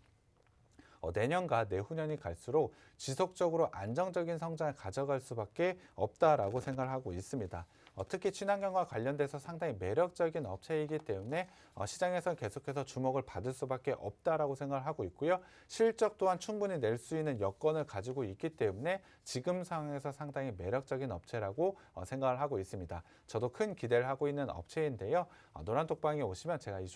내년과 내후년이 갈수록 지속적으로 안정적인 성장을 가져갈 수밖에 없다라고 생각을 하고 있습니다. 특히 친환경과 관련돼서 상당히 매력적인 업체이기 때문에 시장에서 계속해서 주목을 받을 수밖에 없다라고 생각을 하고 있고요. 실적 또한 충분히 낼 수 있는 여건을 가지고 있기 때문에 지금 상황에서 상당히 매력적인 업체라고 생각을 하고 있습니다. 저도 큰 기대를 하고 있는 업체인데요. 노란톡방에 오시면 제가 이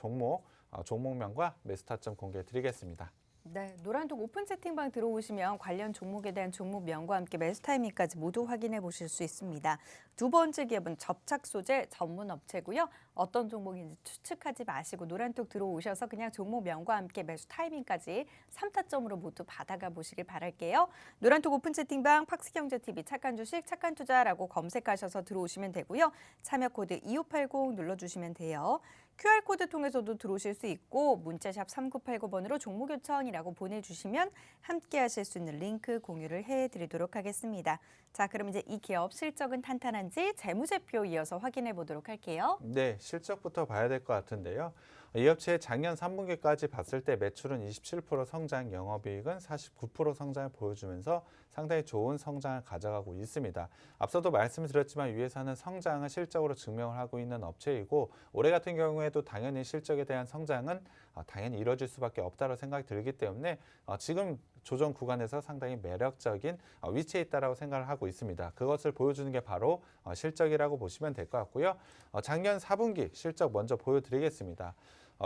종목명과 매수 타점 공개해 드리겠습니다. 네, 노란톡 오픈 채팅방 들어오시면 관련 종목에 대한 종목명과 함께 매수 타이밍까지 모두 확인해 보실 수 있습니다. 두 번째 기업은 접착 소재 전문 업체고요. 어떤 종목인지 추측하지 마시고 노란톡 들어오셔서 그냥 종목명과 함께 매수 타이밍까지 3타점으로 모두 받아가 보시길 바랄게요. 노란톡 오픈 채팅방 팍스경제TV 착한 주식 착한 투자라고 검색하셔서 들어오시면 되고요. 참여 코드 2580 눌러주시면 돼요. QR코드 통해서도 들어오실 수 있고 문자샵 3989번으로 종목 요청이라고 보내주시면 함께 하실 수 있는 링크 공유를 해드리도록 하겠습니다. 자, 그럼 이제 이 기업 실적은 탄탄한지 재무제표 이어서 확인해 보도록 할게요. 네, 실적부터 봐야 될 것 같은데요. 이 업체의 작년 3분기까지 봤을 때 매출은 27% 성장, 영업이익은 49% 성장을 보여주면서 상당히 좋은 성장을 가져가고 있습니다. 앞서도 말씀드렸지만 이 회사는 성장을 실적으로 증명을 하고 있는 업체이고 올해 같은 경우에도 당연히 실적에 대한 성장은 당연히 이뤄질 수밖에 없다고 생각이 들기 때문에 지금 조정 구간에서 상당히 매력적인 위치에 있다고 생각을 하고 있습니다. 그것을 보여주는 게 바로 실적이라고 보시면 될 것 같고요. 작년 4분기 실적 먼저 보여드리겠습니다.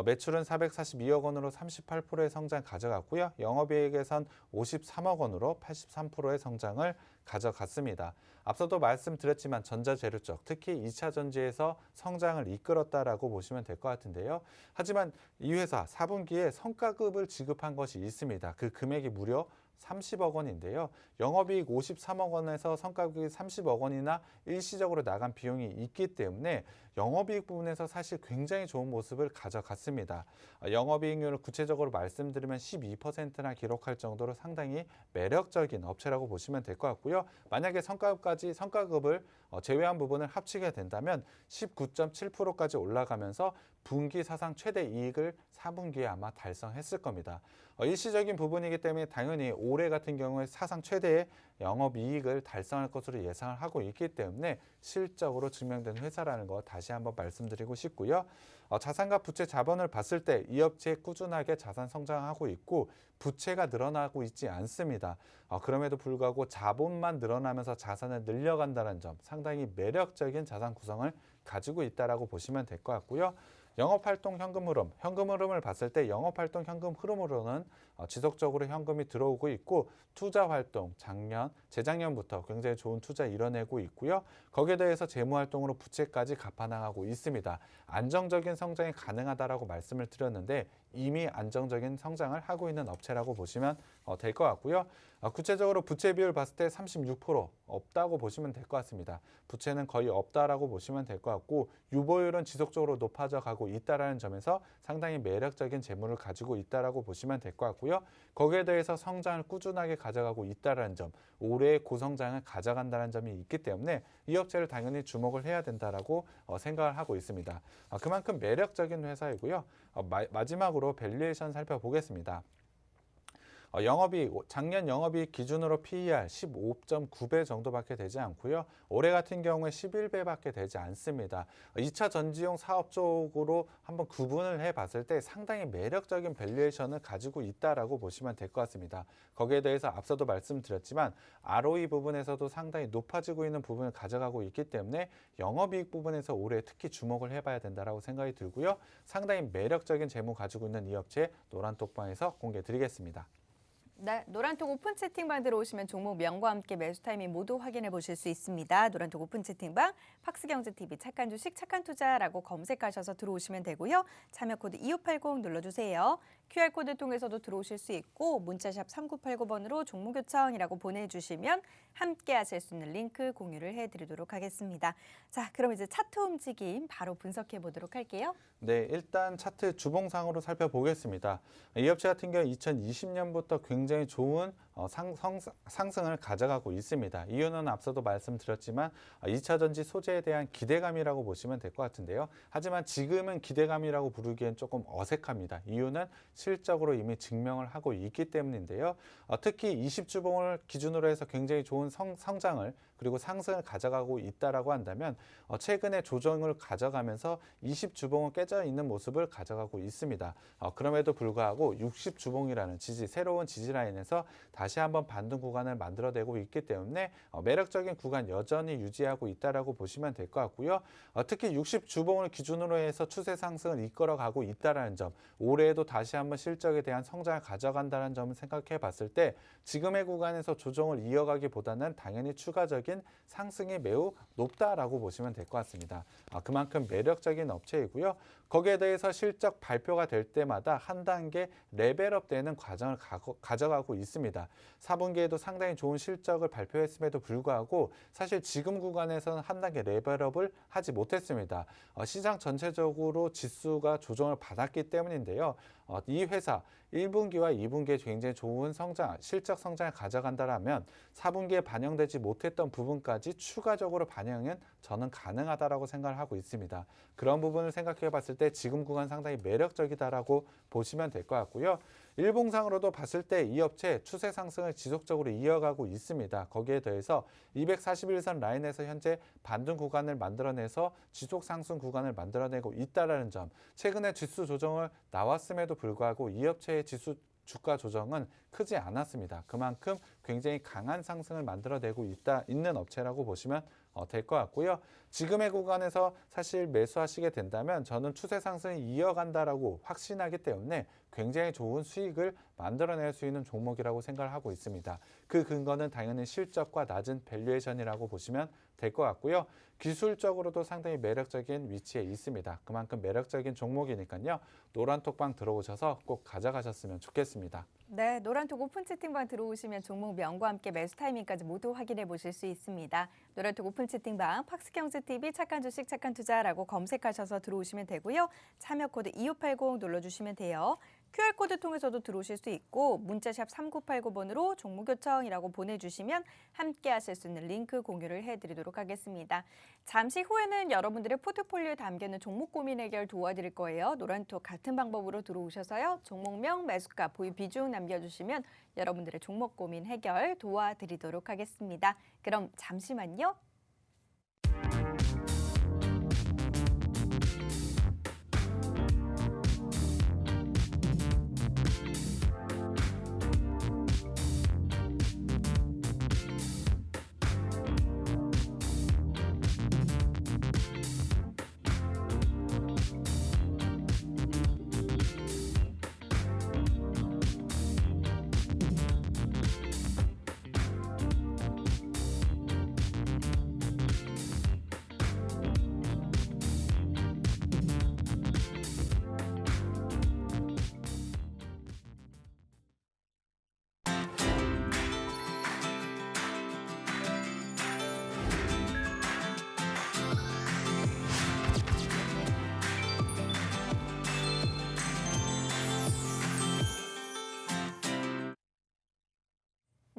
매출은 442억 원으로 38%의 성장 가져갔고요. 영업이익에선 53억 원으로 83%의 성장을 가져갔습니다. 앞서도 말씀드렸지만 전자재료 쪽, 특히 2차 전지에서 성장을 이끌었다라고 보시면 될 것 같은데요. 하지만 이 회사 4분기에 성과급을 지급한 것이 있습니다. 그 금액이 무려 30억 원인데요. 영업이익 53억 원에서 성과급이 30억 원이나 일시적으로 나간 비용이 있기 때문에 영업이익 부분에서 사실 굉장히 좋은 모습을 가져갔습니다. 영업이익률을 구체적으로 말씀드리면 12%나 기록할 정도로 상당히 매력적인 업체라고 보시면 될 것 같고요. 만약에 성과급을 제외한 부분을 합치게 된다면 19.7%까지 올라가면서 분기 사상 최대 이익을 4분기에 아마 달성했을 겁니다. 일시적인 부분이기 때문에 당연히 올해 같은 경우에 사상 최대의 영업이익을 달성할 것으로 예상을 하고 있기 때문에 실적으로 증명된 회사라는 거 다시 한번 말씀드리고 싶고요. 자산과 부채 자본을 봤을 때 이 업체 꾸준하게 자산 성장하고 있고 부채가 늘어나고 있지 않습니다. 그럼에도 불구하고 자본만 늘어나면서 자산을 늘려간다는 점 상당히 매력적인 자산 구성을 가지고 있다라고 보시면 될 것 같고요. 영업활동 현금 흐름을 봤을 때 영업활동 현금 흐름으로는 지속적으로 현금이 들어오고 있고 투자활동 재작년부터 굉장히 좋은 투자 이뤄내고 있고요. 거기에 대해서 재무활동으로 부채까지 갚아나가고 있습니다. 안정적인 성장이 가능하다라고 말씀을 드렸는데 이미 안정적인 성장을 하고 있는 업체라고 보시면 될 것 같고요. 구체적으로 부채 비율 봤을 때 36% 없다고 보시면 될 것 같습니다. 부채는 거의 없다라고 보시면 될 것 같고 유보율은 지속적으로 높아져 가고 있다라는 점에서 상당히 매력적인 재물을 가지고 있다라고 보시면 될 것 같고요. 거기에 대해서 성장을 꾸준하게 가져가고 있다라는 점, 올해 고성장을 가져간다는 점이 있기 때문에 이 업체를 당연히 주목을 해야 된다라고 생각을 하고 있습니다. 그만큼 매력적인 회사이고요. 마지막으로 밸류에이션 살펴보겠습니다. 영업이익, 작년 영업이익 기준으로 PER 15.9배 정도밖에 되지 않고요. 올해 같은 경우에 11배밖에 되지 않습니다. 2차 전지용 사업 쪽으로 한번 구분을 해봤을 때 상당히 매력적인 밸류에이션을 가지고 있다라고 보시면 될 것 같습니다. 거기에 대해서 앞서도 말씀드렸지만 ROE 부분에서도 상당히 높아지고 있는 부분을 가져가고 있기 때문에 영업이익 부분에서 올해 특히 주목을 해봐야 된다라고 생각이 들고요. 상당히 매력적인 재무 가지고 있는 이 업체 노란톡방에서 공개 드리겠습니다. 네, 노란톡 오픈 채팅방 들어오시면 종목명과 함께 매수 타이밍 모두 확인해 보실 수 있습니다. 노란톡 오픈 채팅방 팍스경제TV 착한 주식 착한 투자라고 검색하셔서 들어오시면 되고요. 참여 코드 2580 눌러주세요. QR코드 통해서도 들어오실 수 있고 문자샵 3989번으로 종목 요청이라고 보내주시면 함께 하실 수 있는 링크 공유를 해드리도록 하겠습니다. 자, 그럼 이제 차트 움직임 바로 분석해 보도록 할게요. 네, 일단 차트 주봉상으로 살펴보겠습니다. 이 업체 같은 경우 2020년부터 굉장히 좋은 상승을 가져가고 있습니다. 이유는 앞서도 말씀드렸지만 2차 전지 소재에 대한 기대감이라고 보시면 될 것 같은데요. 하지만 지금은 기대감이라고 부르기엔 조금 어색합니다. 이유는 실적으로 이미 증명을 하고 있기 때문인데요. 특히 20주봉을 기준으로 해서 굉장히 좋은 성장을 그리고 상승을 가져가고 있다라고 한다면 최근에 조정을 가져가면서 20주봉을 깨져 있는 모습을 가져가고 있습니다. 그럼에도 불구하고 60주봉이라는 새로운 지지 라인에서 다시 한번 반등 구간을 만들어내고 있기 때문에 매력적인 구간 여전히 유지하고 있다라고 보시면 될 것 같고요. 특히 60주봉을 기준으로 해서 추세 상승을 이끌어가고 있다라는 점, 올해에도 다시 한번 실적에 대한 성장을 가져간다는 점을 생각해 봤을 때 지금의 구간에서 조정을 이어가기보다는 당연히 추가적인 상승이 매우 높다라고 보시면 될 것 같습니다. 그만큼 매력적인 업체이고요. 거기에 대해서 실적 발표가 될 때마다 한 단계 레벨업되는 과정을 가져가고 있습니다. 4분기에도 상당히 좋은 실적을 발표했음에도 불구하고 사실 지금 구간에서는 한 단계 레벨업을 하지 못했습니다. 시장 전체적으로 지수가 조정을 받았기 때문인데요. 이 회사 1분기와 2분기에 굉장히 좋은 실적 성장을 가져간다면 4분기에 반영되지 못했던 부분까지 추가적으로 반영은 저는 가능하다라고 생각을 하고 있습니다. 그런 부분을 생각해 봤을 때 지금 구간 상당히 매력적이다라고 보시면 될 것 같고요. 일봉상으로도 봤을 때 이 업체 추세 상승을 지속적으로 이어가고 있습니다. 거기에 더해서 241선 라인에서 현재 반등 구간을 만들어내서 지속 상승 구간을 만들어내고 있다는 점, 최근에 지수 조정을 나왔음에도 불구하고 이 업체의 주가 조정은 크지 않았습니다. 그만큼 굉장히 강한 상승을 만들어내고 있는 업체라고 보시면 될 것 같고요. 지금의 구간에서 사실 매수하시게 된다면 저는 추세 상승이 이어간다라고 확신하기 때문에 굉장히 좋은 수익을 만들어낼 수 있는 종목이라고 생각을 하고 있습니다. 그 근거는 당연히 실적과 낮은 밸류에이션이라고 보시면 될 것 같고요. 기술적으로도 상당히 매력적인 위치에 있습니다. 그만큼 매력적인 종목이니까요. 노란톡방 들어오셔서 꼭 가져가셨으면 좋겠습니다. 네, 노란톡 오픈 채팅방 들어오시면 종목명과 함께 매수 타이밍까지 모두 확인해 보실 수 있습니다. 노란톡 오픈 채팅방 팍스경제TV 착한 주식 착한 투자라고 검색하셔서 들어오시면 되고요. 참여 코드 2580 눌러주시면 돼요. QR코드 통해서도 들어오실 수 있고 문자샵 3989번으로 종목 요청이라고 보내주시면 함께 하실 수 있는 링크 공유를 해드리도록 하겠습니다. 잠시 후에는 여러분들의 포트폴리오에 담겨있는 종목 고민 해결 도와드릴 거예요. 노란톡 같은 방법으로 들어오셔서요. 종목명, 매수가, 보유 비중 남겨주시면 여러분들의 종목 고민 해결 도와드리도록 하겠습니다. 그럼 잠시만요.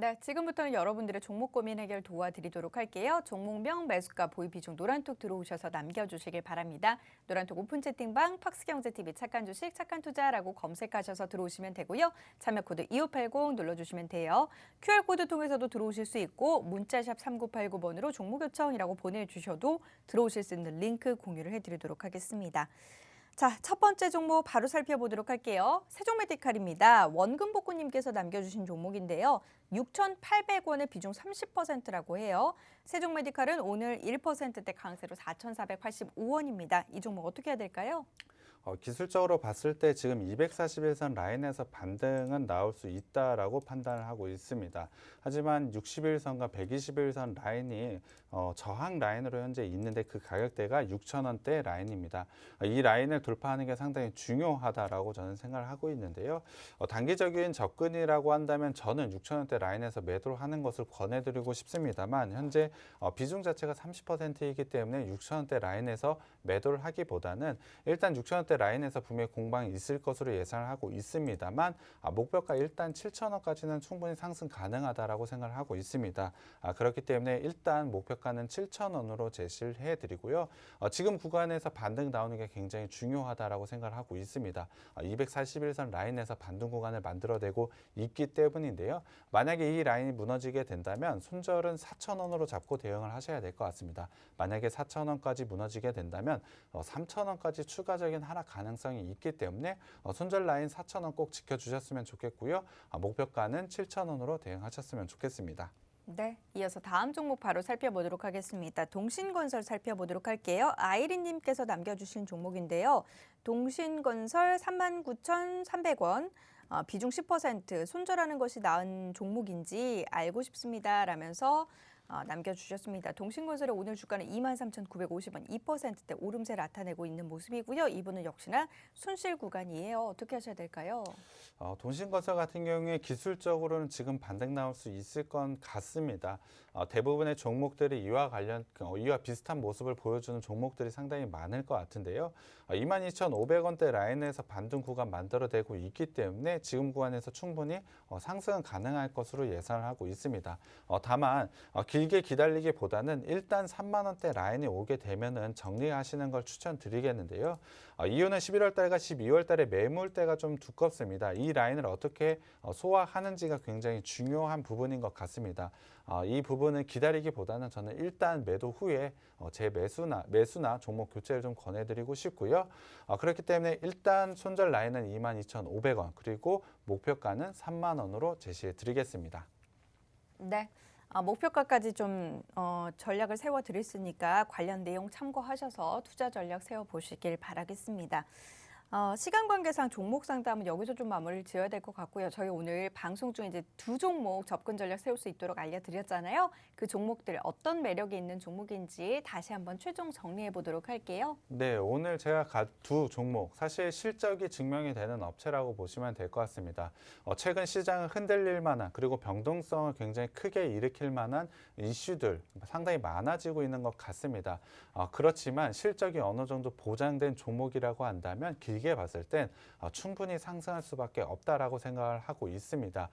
네, 지금부터는 여러분들의 종목 고민 해결 도와드리도록 할게요. 종목명, 매수가, 보유 비중 노란톡 들어오셔서 남겨주시길 바랍니다. 노란톡 오픈 채팅방 팍스경제TV 착한 주식, 착한 투자라고 검색하셔서 들어오시면 되고요. 참여 코드 2580 눌러주시면 돼요. QR코드 통해서도 들어오실 수 있고 문자샵 3989번으로 종목 요청이라고 보내주셔도 들어오실 수 있는 링크 공유를 해드리도록 하겠습니다. 자, 첫 번째 종목 바로 살펴보도록 할게요. 세종메디칼입니다. 원금복구님께서 남겨주신 종목인데요. 6,800원의 비중 30%라고 해요. 세종메디칼은 오늘 1%대 강세로 4,485원입니다. 이 종목 어떻게 해야 될까요? 기술적으로 봤을 때 지금 241선 라인에서 반등은 나올 수 있다라고 판단을 하고 있습니다. 하지만 61선과 121선 라인이 저항 라인으로 현재 있는데 그 가격대가 6,000원대 라인입니다. 이 라인을 돌파하는 게 상당히 중요하다라고 저는 생각을 하고 있는데요. 단기적인 접근이라고 한다면 저는 6,000원대 라인에서 매도를 하는 것을 권해드리고 싶습니다만 현재 비중 자체가 30%이기 때문에 6,000원대 라인에서 매도를 하기보다는 일단 6,000원대 라인에서 분명히 공방이 있을 것으로 예상을 하고 있습니다만 목표가 일단 7,000원까지는 충분히 상승 가능하다라고 생각을 하고 있습니다. 그렇기 때문에 일단 목표가는 7,000원으로 제시를 해드리고요. 지금 구간에서 반등 나오는 게 굉장히 중요하다라고 생각을 하고 있습니다. 241선 라인에서 반등 구간을 만들어내고 있기 때문인데요. 만약에 이 라인이 무너지게 된다면 손절은 4,000원으로 잡고 대응을 하셔야 될 것 같습니다. 만약에 4,000원까지 무너지게 된다면 3,000원까지 추가적인 하락 가능성이 있기 때문에 손절 라인 4,000원 꼭 지켜주셨으면 좋겠고요. 목표가는 7,000원으로 대응하셨으면 좋겠습니다. 네, 이어서 다음 종목 바로 살펴보도록 하겠습니다. 동신건설 살펴보도록 할게요. 아이린님께서 남겨주신 종목인데요. 동신건설 39,300원. 비중 10% 손절하는 것이 나은 종목인지 알고 싶습니다. 라면서 남겨주셨습니다. 동신건설의 오늘 주가는 23,950원, 2%대 오름세 나타내고 있는 모습이고요. 이분은 역시나 손실 구간이에요. 어떻게 하셔야 될까요? 동신건설 같은 경우에 기술적으로는 지금 반등 나올 수 있을 것 같습니다. 대부분의 종목들이 이와 비슷한 모습을 보여주는 종목들이 상당히 많을 것 같은데요. 22,500원대 라인에서 반등 구간 만들어내고 있기 때문에 지금 구간에서 충분히 상승은 가능할 것으로 예상을 하고 있습니다. 다만 길게 기다리기보다는 일단 3만 원대 라인이 오게 되면은 정리하시는 걸 추천드리겠는데요. 이유는 11월 달과 12월 달에 매물대가 좀 두껍습니다. 이 라인을 어떻게 소화하는지가 굉장히 중요한 부분인 것 같습니다. 이 부분은 기다리기보다는 저는 일단 매도 후에 제 매수나 종목 교체를 좀 권해드리고 싶고요. 그렇기 때문에 일단 손절 라인은 22,500원 그리고 목표가는 3만 원으로 제시해 드리겠습니다. 네. 목표가까지 좀 전략을 세워드렸으니까 관련 내용 참고하셔서 투자 전략 세워보시길 바라겠습니다. 시간 관계상 종목 상담은 여기서 좀 마무리를 지어야 될 것 같고요. 저희 오늘 방송 중에 이제 두 종목 접근 전략 세울 수 있도록 알려드렸잖아요. 그 종목들 어떤 매력이 있는 종목인지 다시 한번 최종 정리해 보도록 할게요. 네, 오늘 제가 두 종목 사실 실적이 증명이 되는 업체라고 보시면 될 것 같습니다. 최근 시장을 흔들릴 만한 그리고 변동성을 굉장히 크게 일으킬 만한 이슈들 상당히 많아지고 있는 것 같습니다. 그렇지만 실적이 어느 정도 보장된 종목이라고 한다면 길게 봤을 땐 충분히 상승할 수밖에 없다라고 생각을 하고 있습니다.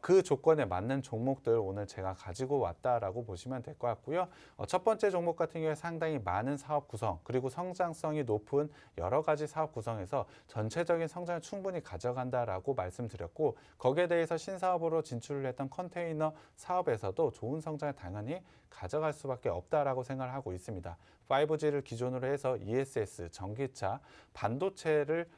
그 조건에 맞는 종목들 오늘 제가 가지고 왔다라고 보시면 될 것 같고요. 첫 번째 종목 같은 경우에 상당히 많은 사업 구성 그리고 성장성이 높은 여러 가지 사업 구성에서 전체적인 성장을 충분히 가져간다라고 말씀드렸고 거기에 대해서 신사업으로 진출을 했던 컨테이너 사업에서도 좋은 성장을 당연히 가져갈 수밖에 없다라고 생각을 하고 있습니다. 5G를 기존으로 해서 ESS, 전기차, 반도체를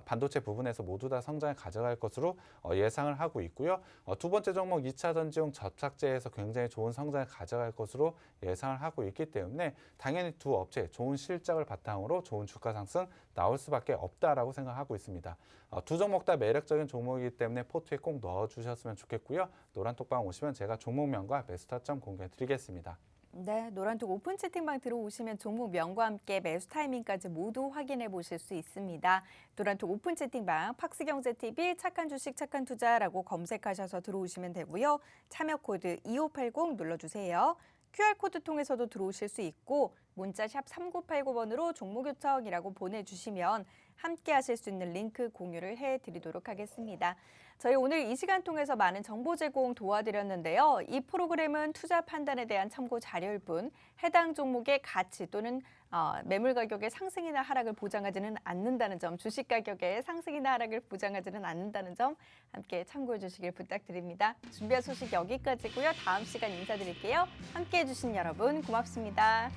반도체 부분에서 모두 다 성장을 가져갈 것으로 예상을 하고 있고요. 두 번째 종목 2차 전지용 접착제에서 굉장히 좋은 성장을 가져갈 것으로 예상을 하고 있기 때문에 당연히 두 업체 좋은 실적을 바탕으로 좋은 주가 상승 나올 수밖에 없다라고 생각하고 있습니다. 두 종목 다 매력적인 종목이기 때문에 포트에 꼭 넣어주셨으면 좋겠고요. 노란톡방 오시면 제가 종목명과 매수 타점 공개해 드리겠습니다. 네, 노란톡 오픈 채팅방 들어오시면 종목명과 함께 매수 타이밍까지 모두 확인해 보실 수 있습니다. 노란톡 오픈 채팅방 팍스경제TV 착한 주식 착한 투자라고 검색하셔서 들어오시면 되고요. 참여 코드 2580 눌러주세요. QR코드 통해서도 들어오실 수 있고 문자 샵 3989번으로 종목 요청이라고 보내주시면 함께 하실 수 있는 링크 공유를 해드리도록 하겠습니다. 저희 오늘 이 시간 통해서 많은 정보 제공 도와드렸는데요. 이 프로그램은 투자 판단에 대한 참고 자료일 뿐 해당 종목의 가치 또는 매물 가격의 상승이나 하락을 보장하지는 않는다는 점, 주식 가격의 상승이나 하락을 보장하지는 않는다는 점 함께 참고해 주시길 부탁드립니다. 준비한 소식 여기까지고요. 다음 시간 인사드릴게요. 함께해 주신 여러분 고맙습니다.